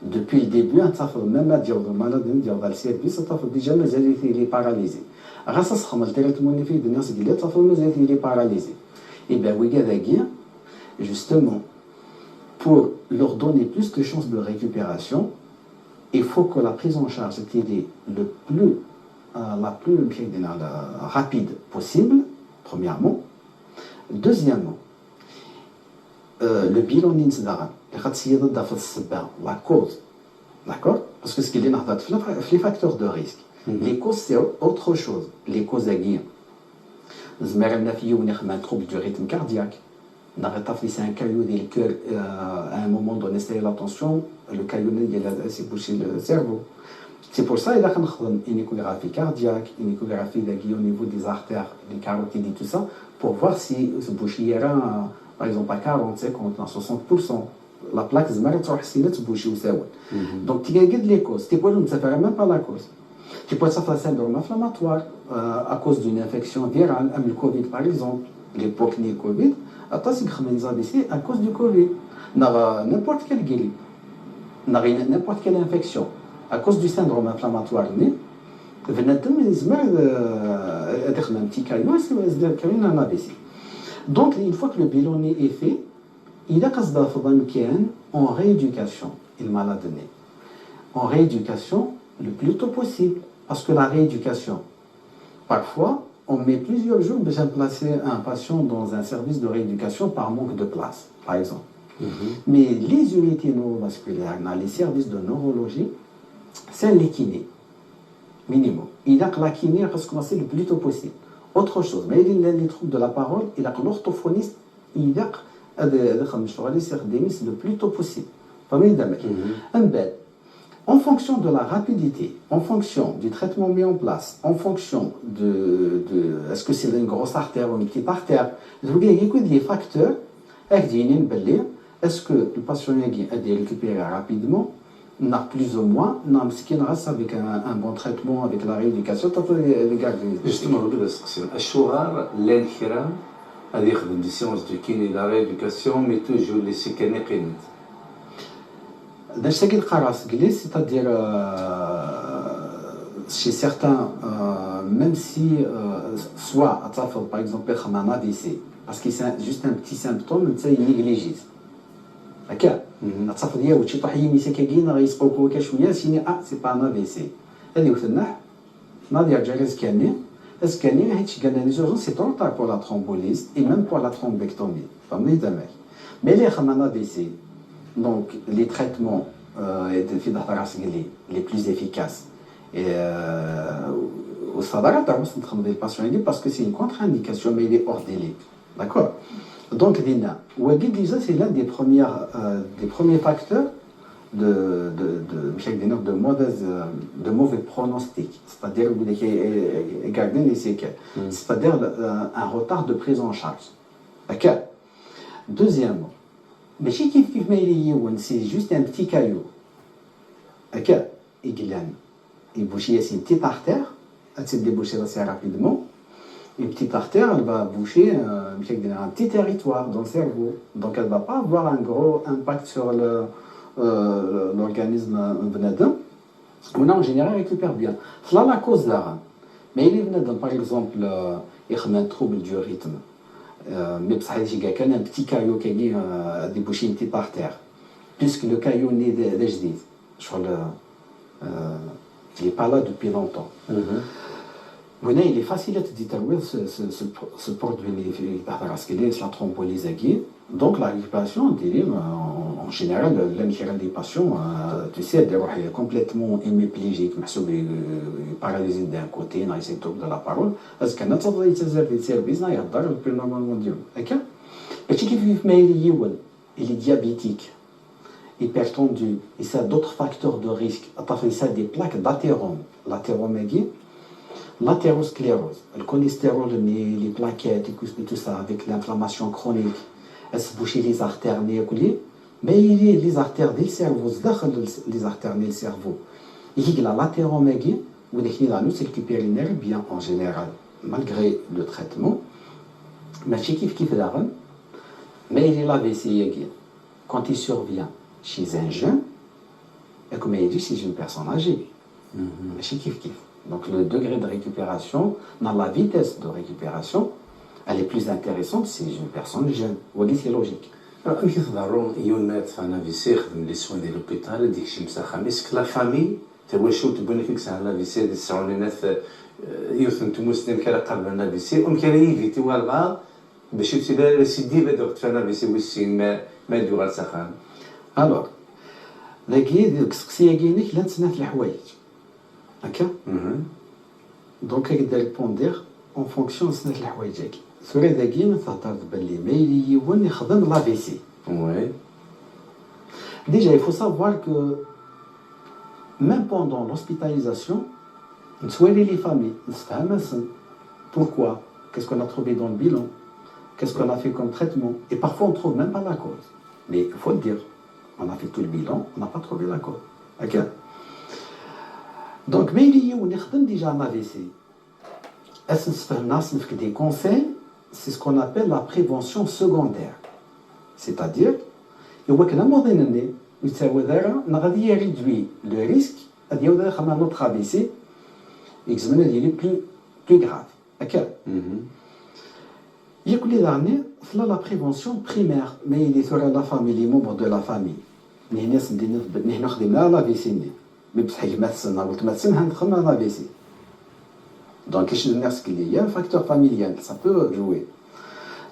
depuis le début, même à dire le malade, dans le service, déjà il est paralysé. Grâce à ce que il est paralysé. Et bien, justement, pour leur donner plus de chances de récupération, il faut que la prise en charge soit la plus rapide possible, premièrement. Deuxièmement, le bilan d'incident, la cause, d'accord? Parce que ce qu'il y a les facteurs de risque. Les causes, c'est autre chose. Les causes aiguës. Nous avons un trouble du rythme cardiaque. C'est un caillou du cœur, à un moment donné, c'est la tension, le caillou s'est bouché le cerveau. C'est pour ça qu'il y a une échographie cardiaque, une échographie au niveau des artères, des carotides et tout ça, pour voir si ce bouché par exemple à 40, 50, 60%. La plaque se bouche. Donc, il y a des causes. Tu peux ne faire même pas la cause. Tu peux avoir un syndrome inflammatoire à cause d'une infection virale, comme le Covid par exemple, l'époque du Covid. À cause du Covid, n'importe quelle grippe, n'importe quelle infection, à cause du syndrome inflammatoire, un petit caillou, c'est un AVC. Donc, une fois que le bilan est fait, il y a en rééducation, il m'a donné. En rééducation, le plus tôt possible, parce que la rééducation, parfois, on met plusieurs jours pour placer un patient dans un service de rééducation par manque de place, par exemple. Mais les unités neurovasculaires, les services de neurologie, c'est les kinés. minimum. Il a que la kiné va commencer le plus tôt possible. Autre chose, mais il a les troubles de la parole, il a que l'orthophoniste, il a le plus tôt possible. En fonction de la rapidité, en fonction du traitement mis en place, en fonction de est-ce que c'est une grosse artère ou une petite artère, il y a des facteurs est-ce que le patient a récupéré rapidement, n'a plus ou moins, avec un bon traitement, avec la rééducation, justement, الشوغار الانحرام هذا يخدم دي سيونس دو كيني لا ريدوكاسيون مي توجور لي سيكاني قينت c'est-à-dire chez certains, même si soit par exemple un AVC, parce que c'est juste un petit symptôme, il néglige. هكا التصفط ديالو شي طاح يمي سكاكين غيسقوكو هكا شويه سيني سي با ان في سي هذه وثناح ناضي يرجع للسكاني السكاني هادشي قالنا لي جورجون سي ترو طار بور لا ترومبوليز اي ميم بور لا ترومبيكتومي فهمتي تماك مي اللي خدم ان في سي دونك لي تريتمون في ظهر راسك لي بلوز افيكاس والصدارة تاع باش نخدم ديال الباسيون باسكو سي اون كونتر انديكاسيون مي لي اور ديلي داكور. Donc, déjà, c'est l'un des premiers facteurs de mauvais pronostic, c'est-à-dire c'est-à-dire un retard de prise en charge. D'accord. Deuxièmement, c'est juste un petit caillou. D'accord. Il bouche, c'est une petite artère, elle s'est débouchée assez rapidement. Une petite artère, elle va boucher un petit territoire dans le cerveau. Donc, elle ne va pas avoir un gros impact sur l'organisme benadin. On en général récupère bien. C'est là la cause là. Mais il est par exemple, il y a un trouble du rythme. Mais il y a un petit caillou qui a débouché une petite artère. Puisque le caillou n'est d'Ajdid. Il n'est pas là depuis longtemps. هنا il est facile de déterminer ce produit la thrombolyse aiguë. Donc la récupération en général l'enchérage des patients tu sais est complètement hémiplégique paralysé d'un côté n'a pas trouble de la parole parce qu'un autre service n'a pas le plus normalement dire ok et qui vit mais il est diabétique hypertendu et ça d'autres facteurs de risque à part ça des plaques d'athérome aiguë. L'athérosclérose, le cholestérol, les plaquettes et tout ça, avec l'inflammation chronique, elle se bouche les artères, mais il y a les artères du cerveau, les artères du cerveau. Il y a l'athéromégie, où les nous c'est récupérer bien en général, malgré le traitement. Mais chez qui mais il y a l'AVC, quand il survient chez un jeune, et comme il dit, chez une personne âgée. Mais chez qui. Donc le degré de récupération, dans la vitesse de récupération, elle est plus intéressante si une personne jeune. Oui, c'est logique. Alors, كي تظهرون يونات انا في سي خدم لي سوين ديال لوبيتال ديك الشيء مساخه ميسك لا فامي تا واش تبان لك ساعه لا في سي ديال السعونينات يوثن تموسلم كلا قبل انا في سي ومكان يفيتي البعض باش يتلا سيدي بدوك فانا في سي وسين ما دوغال سخان. Alors لكي ديك السقسيه كاينك لا تسنات الحوايج. هكا دونك هكذا ريبوندير اون فونكسيون سنة الحوايج هاكي سوري ذاكي ما تهضر باللي مايلي يون يخدم لا في سي وي déjà il faut savoir que même pendant l'hospitalisation نسوالي les familles نتفاهم pourquoi qu'est-ce qu'on a trouvé dans le bilan qu'est-ce qu'on a fait comme traitement et parfois on trouve même pas la cause mais il faut le dire on a fait tout le bilan on n'a pas trouvé la cause ok. Donc, mais il y a déjà un AVC. Des conseils, c'est ce qu'on appelle la prévention secondaire. C'est-à-dire, il y a réduit le risque de un autre AVC et il est plus grave. Il y a les derniers, c'est la prévention primaire, mais il est sur la famille, les membres de la famille. Nous avons l'AVC. Mais بصح ما تسنى قلت ما تسنى ندخل مع لا سي دونك كاش الناس اللي هي فاكتور فاميليال ça peut jouer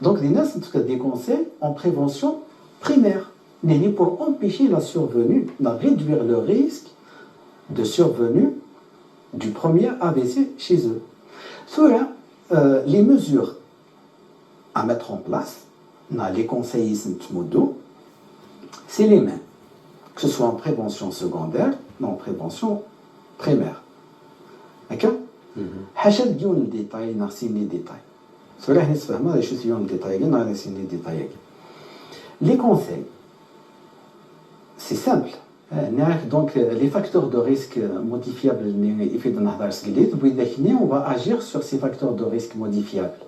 donc les nas des conseils en prévention primaire pour empêcher la survenue réduire le risque de survenue du premier AVC chez eux. Les mesures à mettre en place, les conseils c'est les mêmes, que ce soit en prévention secondaire ou en prévention primaire. D'accord? حاجه ديون الديتاي ناقصين لي ديتاي صراحه نتفاهموا شو سيون الديتاي ناقصين لي ديتاي les conseils c'est simple donc les facteurs de risque modifiables يفيد نهضر سكليت بوذاكني on va agir sur ces facteurs de risque modifiables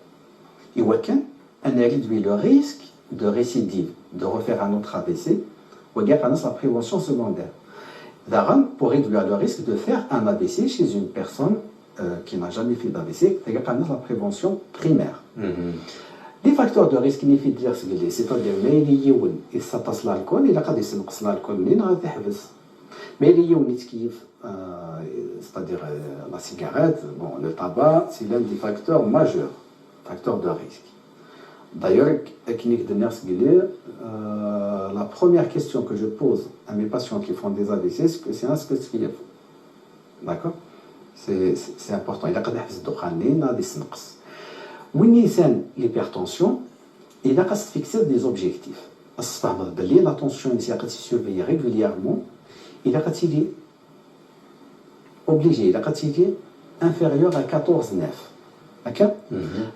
ايوا كان ان réduit le risque de récidive de refaire un autre AVC وكاع la prévention secondaire pour réduire le risque de faire un AVC chez une personne qui n'a jamais fait d'AVC, c'est la prévention primaire. Les facteurs de risque, c'est-à-dire il s'attache l'alcool, il a qu'à désenqs l'alcool, mais c'est-à-dire la cigarette, bon, le tabac, c'est l'un des facteurs majeurs, facteurs de risque. D'ailleurs, la première question que je pose à mes patients qui font des AVC, c'est un spécifique. D'accord? C'est important. Il a qu'à l'hypertension, il a qu'à se fixer des objectifs. La tension, il a qu'à se surveiller régulièrement. Il a qu'à être obligé, il a qu'à être inférieur à 14,9. Okay?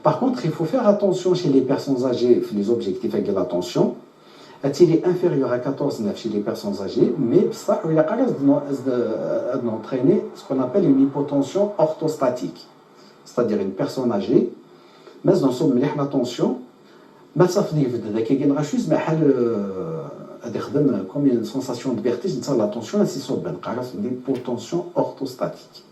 Par contre, il faut faire attention chez les personnes âgées, les objectifs avec la tension. Il est inférieur à 14,9 chez les personnes âgées, mais ça, il a qu'à entraîner ce qu'on appelle une hypotension orthostatique. C'est-à-dire une personne âgée, mais dans son milieu, la tension, ça fait comme une sensation de vertige, la tension, c'est une hypotension orthostatique.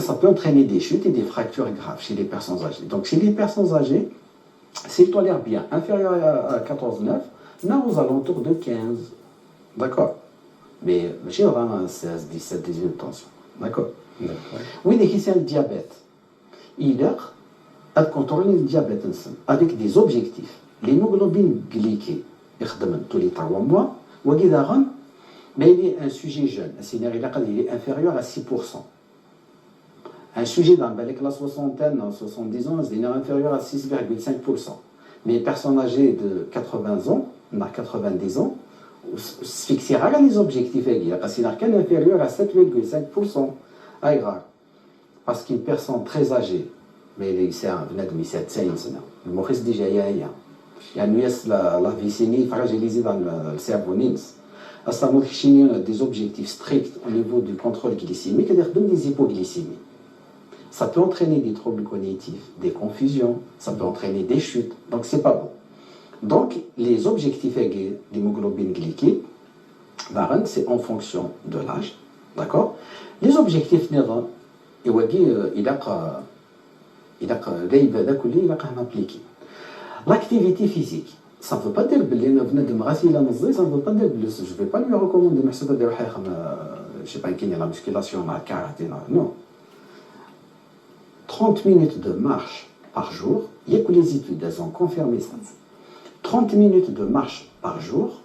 Ça peut entraîner des chutes et des fractures graves chez les personnes âgées. Donc, chez les personnes âgées, s'ils tolèrent bien inférieur à 14,9, là aux alentours de 15. D'accord? Mais je vraiment 16, 17, 18 tension. D'accord? Oui, dès qu'il y a le diabète, il a contrôler le diabète avec des objectifs. L'hémoglobine glyquée, tous les 3 mois, mais il est un sujet jeune, c'est-à-dire il est inférieur à 6%. Un sujet dans la soixantaine, 70 ans, il est inférieur à 6,5%. Mais une personne âgée de 80 ans, 90 ans, se fixera les objectifs parce qu'il est inférieur à 7,5%. Parce qu'une personne très âgée, mais il est de 17 ans, le Maurice déjà y a la vicénie fragilisée dans le cerveau. Ça montre des objectifs stricts au niveau du contrôle glycémique, c'est-à-dire des hypoglycémies. Ça peut entraîner des troubles cognitifs, des confusions, ça peut entraîner des chutes, donc c'est pas bon. Donc les objectifs d'hémoglobine glyquée, c'est en fonction de l'âge, d'accord? Les objectifs il a appliqué. L'activité physique, ça ne veut pas dire que ça ne veut pas dire que je ne vais pas lui recommander je sais pas la musculation, la karaté, non. 30 minutes de marche par jour, il y a que les études, elles ont confirmé ça. 30 minutes de marche par jour,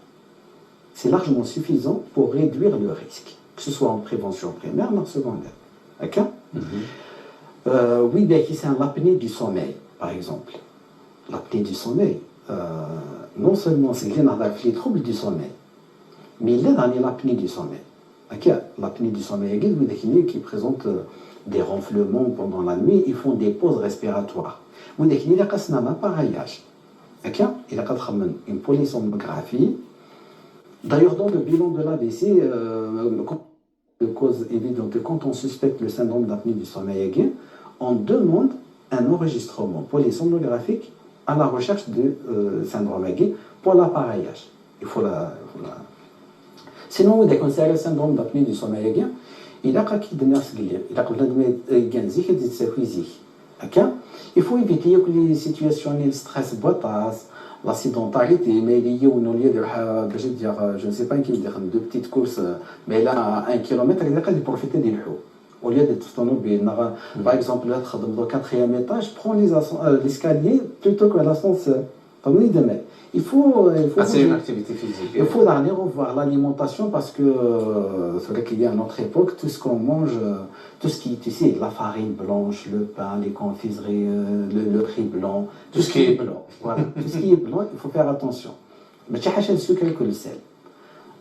c'est largement suffisant pour réduire le risque, que ce soit en prévention primaire ou en secondaire. D'accord? Oui, c'est l'apnée du sommeil, par exemple. L'apnée du sommeil, non seulement c'est les troubles du sommeil, mais il est dans l'apnée du sommeil. L'apnée du sommeil qui présente des ronflements pendant la nuit, ils font des pauses respiratoires. Il a un appareillage. Il a une polysomnographie. D'ailleurs, dans le bilan de l'AVC, de cause évidente, quand on suspecte le syndrome d'apnée du sommeil aigu, on demande un enregistrement polysomnographique à la recherche du syndrome aigu pour l'appareillage. Il faut la... Sinon, dès qu'on sait le syndrome d'apnée du sommeil aigu, il a il faut éviter que les situations de stress boitas, l'accidentalité, mais il y a je ne sais pas qui dire deux petites courses, mais là à 1 km, il a profiter des roues. Au lieu d'être par exemple, au 4e étage, prends l'escalier plutôt que l'ascenseur. C'est une activité physique. Il faut revoir l'alimentation parce que c'est vrai qu'il y a à notre époque, tout ce qu'on mange, tout ce qui, tu sais, la farine blanche, le pain, les confiseries, le riz blanc, tout ce qui est blanc. Voilà, tout ce qui est blanc, il faut faire attention. Mais tu as le sucre que le sel.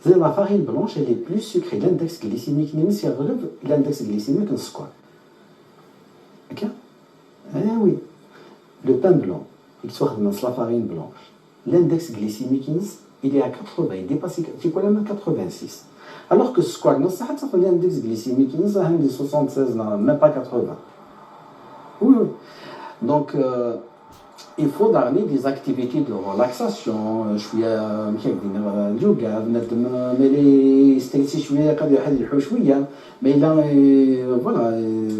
La farine blanche, elle est plus sucrée. L'index glycémique, l'index glycémique, c'est quoi? Ok? Eh oui. Le pain blanc, il sort de la farine blanche. L'index glycémique, il est à 80, il dépasse, c'est quoi même 86. Alors que ce square, l'index glycémique, il est 76, même pas 80. Oui, oui. Donc, il faut donner des activités de relaxation. Je suis yoga, mais les mais là, voilà,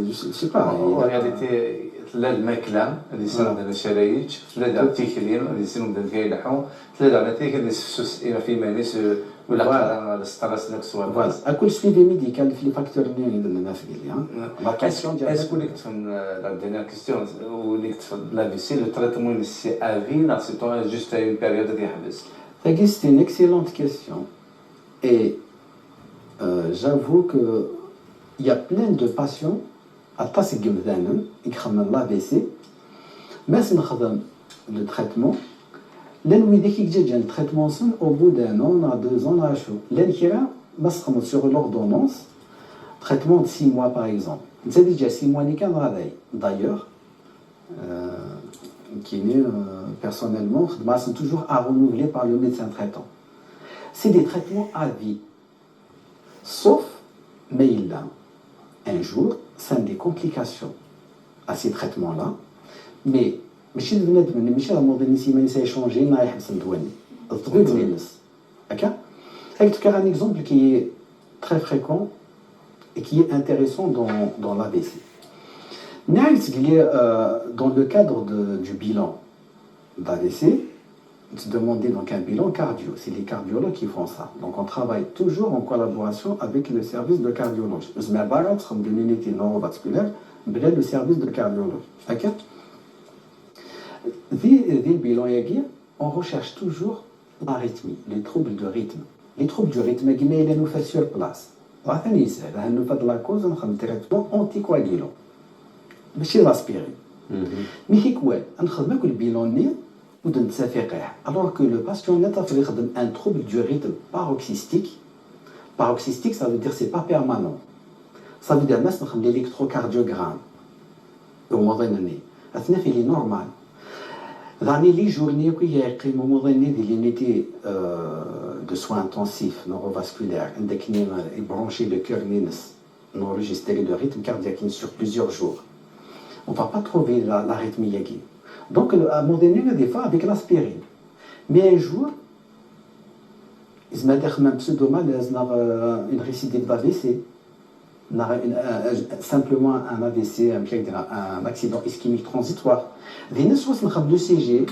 je sais pas. En réalité, لا الماكله اللي يصيروا عندنا شرايط ثلاثه التكريم اللي يصيروا عندنا كيلحوا ثلاثه على تيك اللي الى في مانيس ولا على الستريس داك الصوالح فوالا اكل سويفي ميديكال في لي فاكتور اللي الناس قال لا كيسيون ديال اسكو اللي كتفهم لا دينيير كيسيون واللي كتفهم لا فيسي لو تريتمون سي افي لا سي تو جوست اون بيريود اللي يحبس C'est une excellente question et j'avoue que il y a plein de patients التصق مثلا يخمم l'AVC ماس نخدم لو تريتمون لان ذاك يجي التريتمون سن او بو دان اون ا 2 ans شو لان كيرا ماس خمم سور لوردونونس تريتمون 6 mois par exemple انت ديجا 6 mois اللي كان غادي دايوغ كيني personnellement خدمه سن toujours à renouveler par le médecin traitant c'est des traitements à vie sauf mais il a un jour ça a des complications à ces traitements-là, mais ماشي البنادم ماشي الموضوع ما يشونجي ما يحبس ندواني الطبيب اللي يلبس هكا هاك un exemple qui est très fréquent et qui est intéressant dans l'AVC. Dans le cadre du bilan d'AVC, se demander donc un bilan cardio. C'est les cardiologues qui font ça. Donc on travaille toujours en collaboration avec le service de cardiologie. Je me barre de l'unité neurovasculaire, le service de cardiologie. Ok? Dès le bilan, on recherche toujours l'arythmie, les troubles de rythme. Les troubles du rythme, ils nous font sur place. Nous faisons la cause d'un traitement anticoagulant. Mais c'est l'aspirine. Mais c'est quoi? On fait le bilan alors que le patient a un trouble du rythme paroxystique. Paroxystique, ça veut dire que ce n'est pas permanent. Ça veut dire que l'électrocardiogramme, au moment donné, il est normal. Dans les journées, il y a un moment donné de l'unité de soins intensifs neurovasculaires, il branché le cœur, enregistrer le rythme cardiaque sur plusieurs jours. On ne va pas trouver l'arythmie. Donc, à un moment donné, des fois, avec l'aspirine. Mais un jour, ils me disent même pseudo-mal, une récidive d'AVC. Simplement un AVC, un accident ischémique transitoire. Les gens qui ont le CG,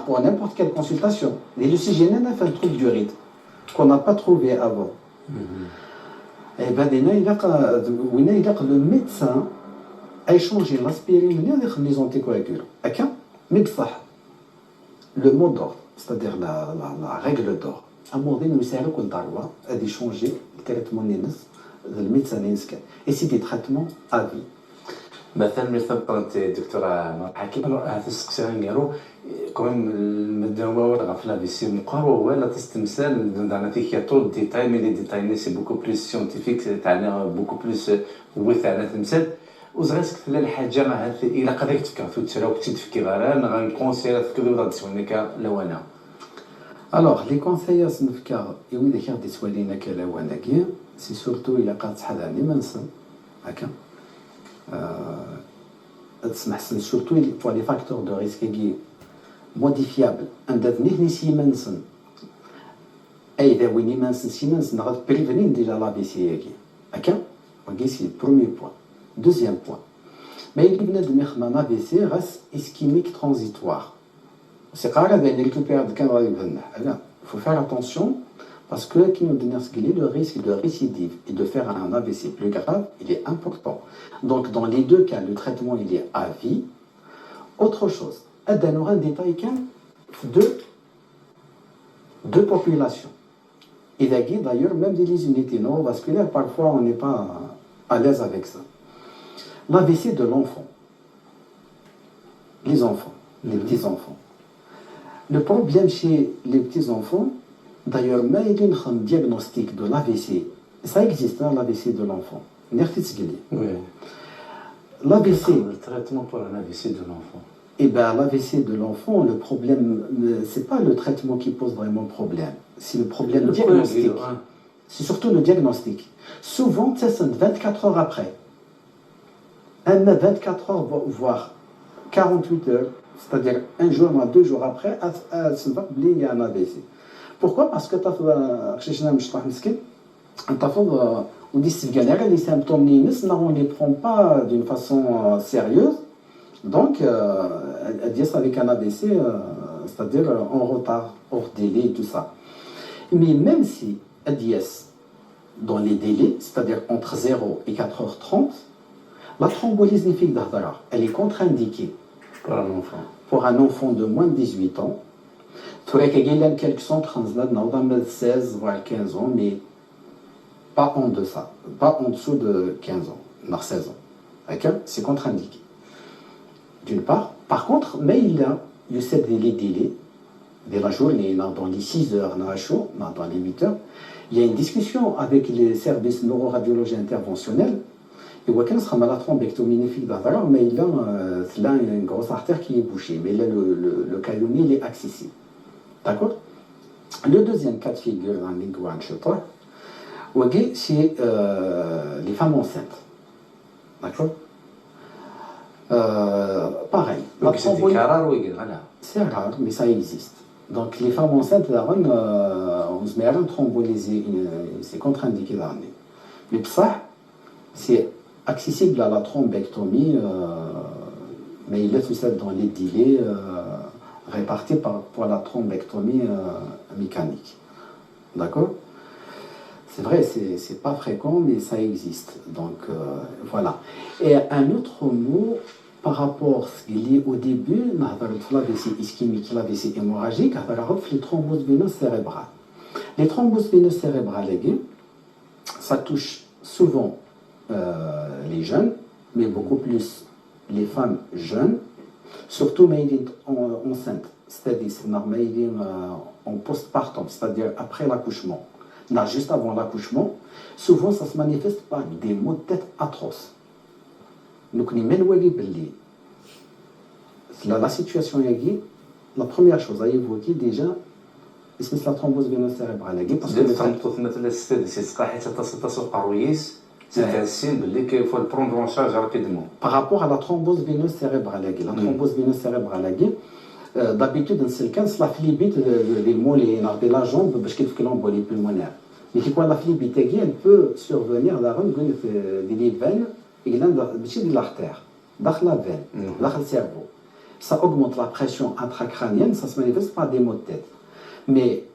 pour n'importe quelle consultation, le CG n'a fait un trouble du rythme qu'on n'a pas trouvé avant. Et bien, il y a le médecin a échangé l'aspirine avec les anticoagulants. Mais le mot d'ordre, c'est-à-dire la règle d'or, à un moment donné, nous avons d'échanger le traitement de médecin. Et c'est des traitements à vie. مثلا مثبت دكتوره حكيم هذا السقسي غنيرو كمان المداوى ولا في لافيسي مقارو ولا تستمثال dans تيكياتو ديتاي مي لي ديتاي سي بوكو بلوس سيونتيفيك تاعنا بوكو بلوس وثانه تمثال وزغيسك تلا الحاجه راه الا قدرت تفكر في الترا وكنت تفكر غير غنكونسير تفكر ولا تسولنك لوانا Alors, les conseils à ce cas, et oui, d'ailleurs, des soignants qui sont là, c'est surtout il a quand ça a des mentions, ok. Surtout pour les facteurs de risque modifiables. Un devenir ni Siemens. Et il y a une immense Siemens, on va prévenir déjà l'AVC. Ok. C'est le premier point. Deuxième point. Mais il y a un AVC reste ischémique transitoire. C'est rare de récupérer de il faut faire attention parce que le risque de récidive et de faire un AVC plus grave, il est important. Donc dans les deux cas, le traitement il est à vie. Autre chose, un détail deux populations. Il a dit d'ailleurs, même des unités neurovasculaires, parfois on n'est pas à l'aise avec ça. L'AVC de l'enfant. Les enfants, les petits-enfants. Le problème chez les petits-enfants, d'ailleurs, même un diagnostic de l'AVC, ça existe, hein, l'AVC de l'enfant. Oui. L'AVC. Le traitement pour un AVC de l'enfant. Eh bien, l'AVC de l'enfant, le problème, c'est pas le traitement qui pose vraiment problème. C'est le problème diagnostique. C'est surtout le diagnostic. Souvent, c'est 24 heures après. 24 heures, voire 48 heures, c'est-à-dire un jour, 2 jours après, il y a un AVC. Pourquoi? Parce que les symptômes, on ne les prend pas d'une façon sérieuse. Donc, avec un AVC, c'est-à-dire en retard, hors délai et tout ça. Mais même si ADS, dans les délais, c'est-à-dire entre 0 et 4h30, la thrombolyse néphrique d'Ahdara, elle est contre-indiquée pour un enfant de moins de 18 ans. Il y a quelques centres, 16 voire 15 ans, mais pas en deçà, pas en dessous de 15 ans, 16 ans. C'est contre-indiqué. D'une part. Par contre, mais il y a les délais de la journée, dans les 6 heures, dans les 8 heures. Il y a une discussion avec les services neuroradiologie interventionnels. Et il y a la thrombectomie néphrique d'Ahdara, mais il y a une grosse artère qui est bouchée. Mais là, le caillonné, il est accessible. D'accord? Le deuxième cas de figure dans l'Ingouan Chetar, c'est les femmes enceintes. D'accord? Pareil. C'est rare, mais ça existe. Donc les femmes enceintes, on se met à thrombolyser, c'est contre-indiqué d'année. Mais ça, c'est accessible à la thrombectomie, mais il est tout ça dans les délais répartis pour la thrombectomie mécanique. D'accord? C'est vrai, c'est pas fréquent, mais ça existe. Donc, voilà. Et un autre mot par rapport à ce qu'il y a au début, l'AVC ischémique, l'AVC hémorragique, les thromboses veineuses cérébrales. Les thromboses veineuses cérébrales, ça touche souvent les jeunes, mais beaucoup plus les femmes jeunes, surtout enceintes, c'est-à-dire en postpartum, c'est-à-dire après l'accouchement. Là, juste avant l'accouchement, souvent ça se manifeste par des maux de tête atroces. Donc, la situation est la première chose à évoquer déjà, c'est la thrombose veineuse cérébrale. Parce que c'est un signe qu'il faut le prendre en charge rapidement. Par rapport à la thrombose veineuse cérébrale, la thrombose veineuse cérébrale, d'habitude, c'est le cas, c'est la phlébite, les mots, la jambe, parce qu'il faut que l'embolie pulmonaire. Mais quand la phlébite, elle peut survenir dans les veines et dans l'artère, dans la veine, dans le cerveau. Ça augmente la pression intracrânienne, ça se manifeste par des maux de tête. Mais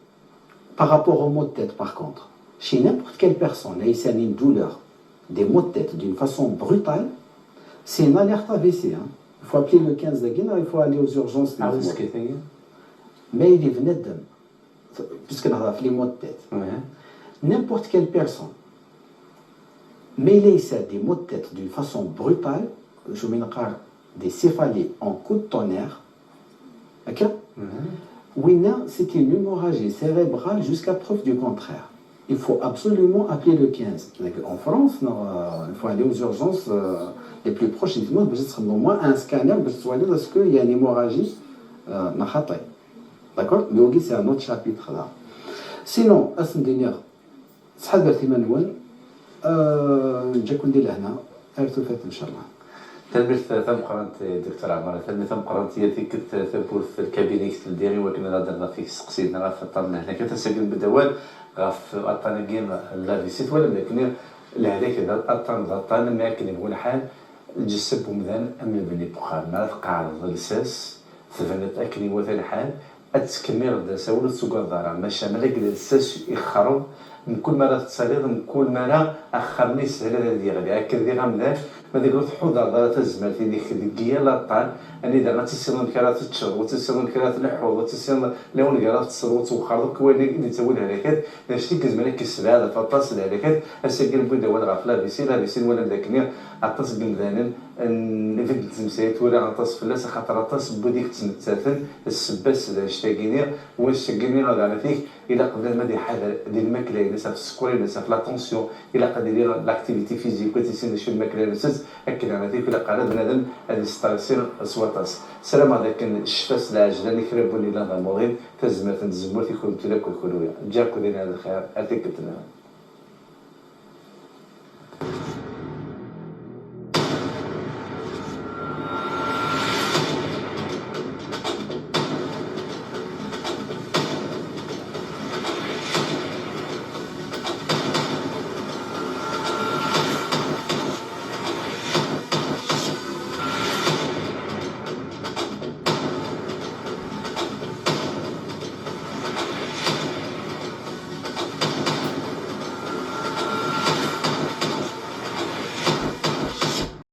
par rapport aux maux de tête, par contre, chez n'importe quelle personne, il y a une douleur, des maux de tête d'une façon brutale, c'est une alerte AVC. Il faut appeler le 15 de Guinée, il faut aller aux urgences. Mais il est venu de puisque dans les maux de tête. N'importe quelle personne, mais il y a des maux de tête d'une façon brutale, je me rappelle des céphalées en coup de tonnerre. Oui, c'était une hémorragie cérébrale jusqu'à preuve du contraire. Il faut absolument appeler le 15. En France, il faut aller aux urgences les plus proches. Il faut au moins un scanner parce qu'il y a une hémorragie. D'accord? Mais c'est un autre chapitre là. Sinon, صحاب ثمانون نجاكم ديال هنا ارتفعت ان شاء الله. تلبس ثم قرنت دكتور عمر ثم قرنت هي ذيك تثبت في الكابينيك ديالي ولكن هضرنا فيك سقسينا غا فطرنا هنا كتسجل بدوال غا في اطانيكين لا فيسيت ولا لكن لهذاك اطان ما كان يقول حال الجسب ومذان ام بني بخار ما قاعد الساس ثبنت اكني وثل حال التكمير دا ساول تسوق دارا ماشي ملك الساس يخرب من كل مرة تصليض من كل مرة أخرني سهل هذا ديالي هكا دي غامدان ما ديك حوض دارا تزمر في ديك دقيقة لا طال أني دارنا تسيرون كرات تشر وتسيرون كرات الحوض وتسيرون لون كرات تصروت وخرط كوين اللي تسوي الهلاكات نشتي كزمالك كسبة هذا فطاس الهلاكات أسجل بودا ولا غفلا بيسين ولا ذاكني أطاس بلدان نفد تمسيت ولا غطاس فلاس خاطر أطاس بوديك تمتاثن السباس اشتاقيني واشتاقيني غادا على فيك إلا قبل ما دي حاجة ديال الماكلة ينسى في السكر ينسى في لاتونسيون إلا قد يدير لاكتيفيتي فيزيك وتيسين شو الماكلة ينسى أكل على فيك إلا قال بنادم هذه ستارسير سواطاس سلام هذاك الشفاس العاجلة يخربوا لي لا ضمورين تزمر تنزمر تيكون تلاك وكلويا جاكو دينا هذا الخير أتيك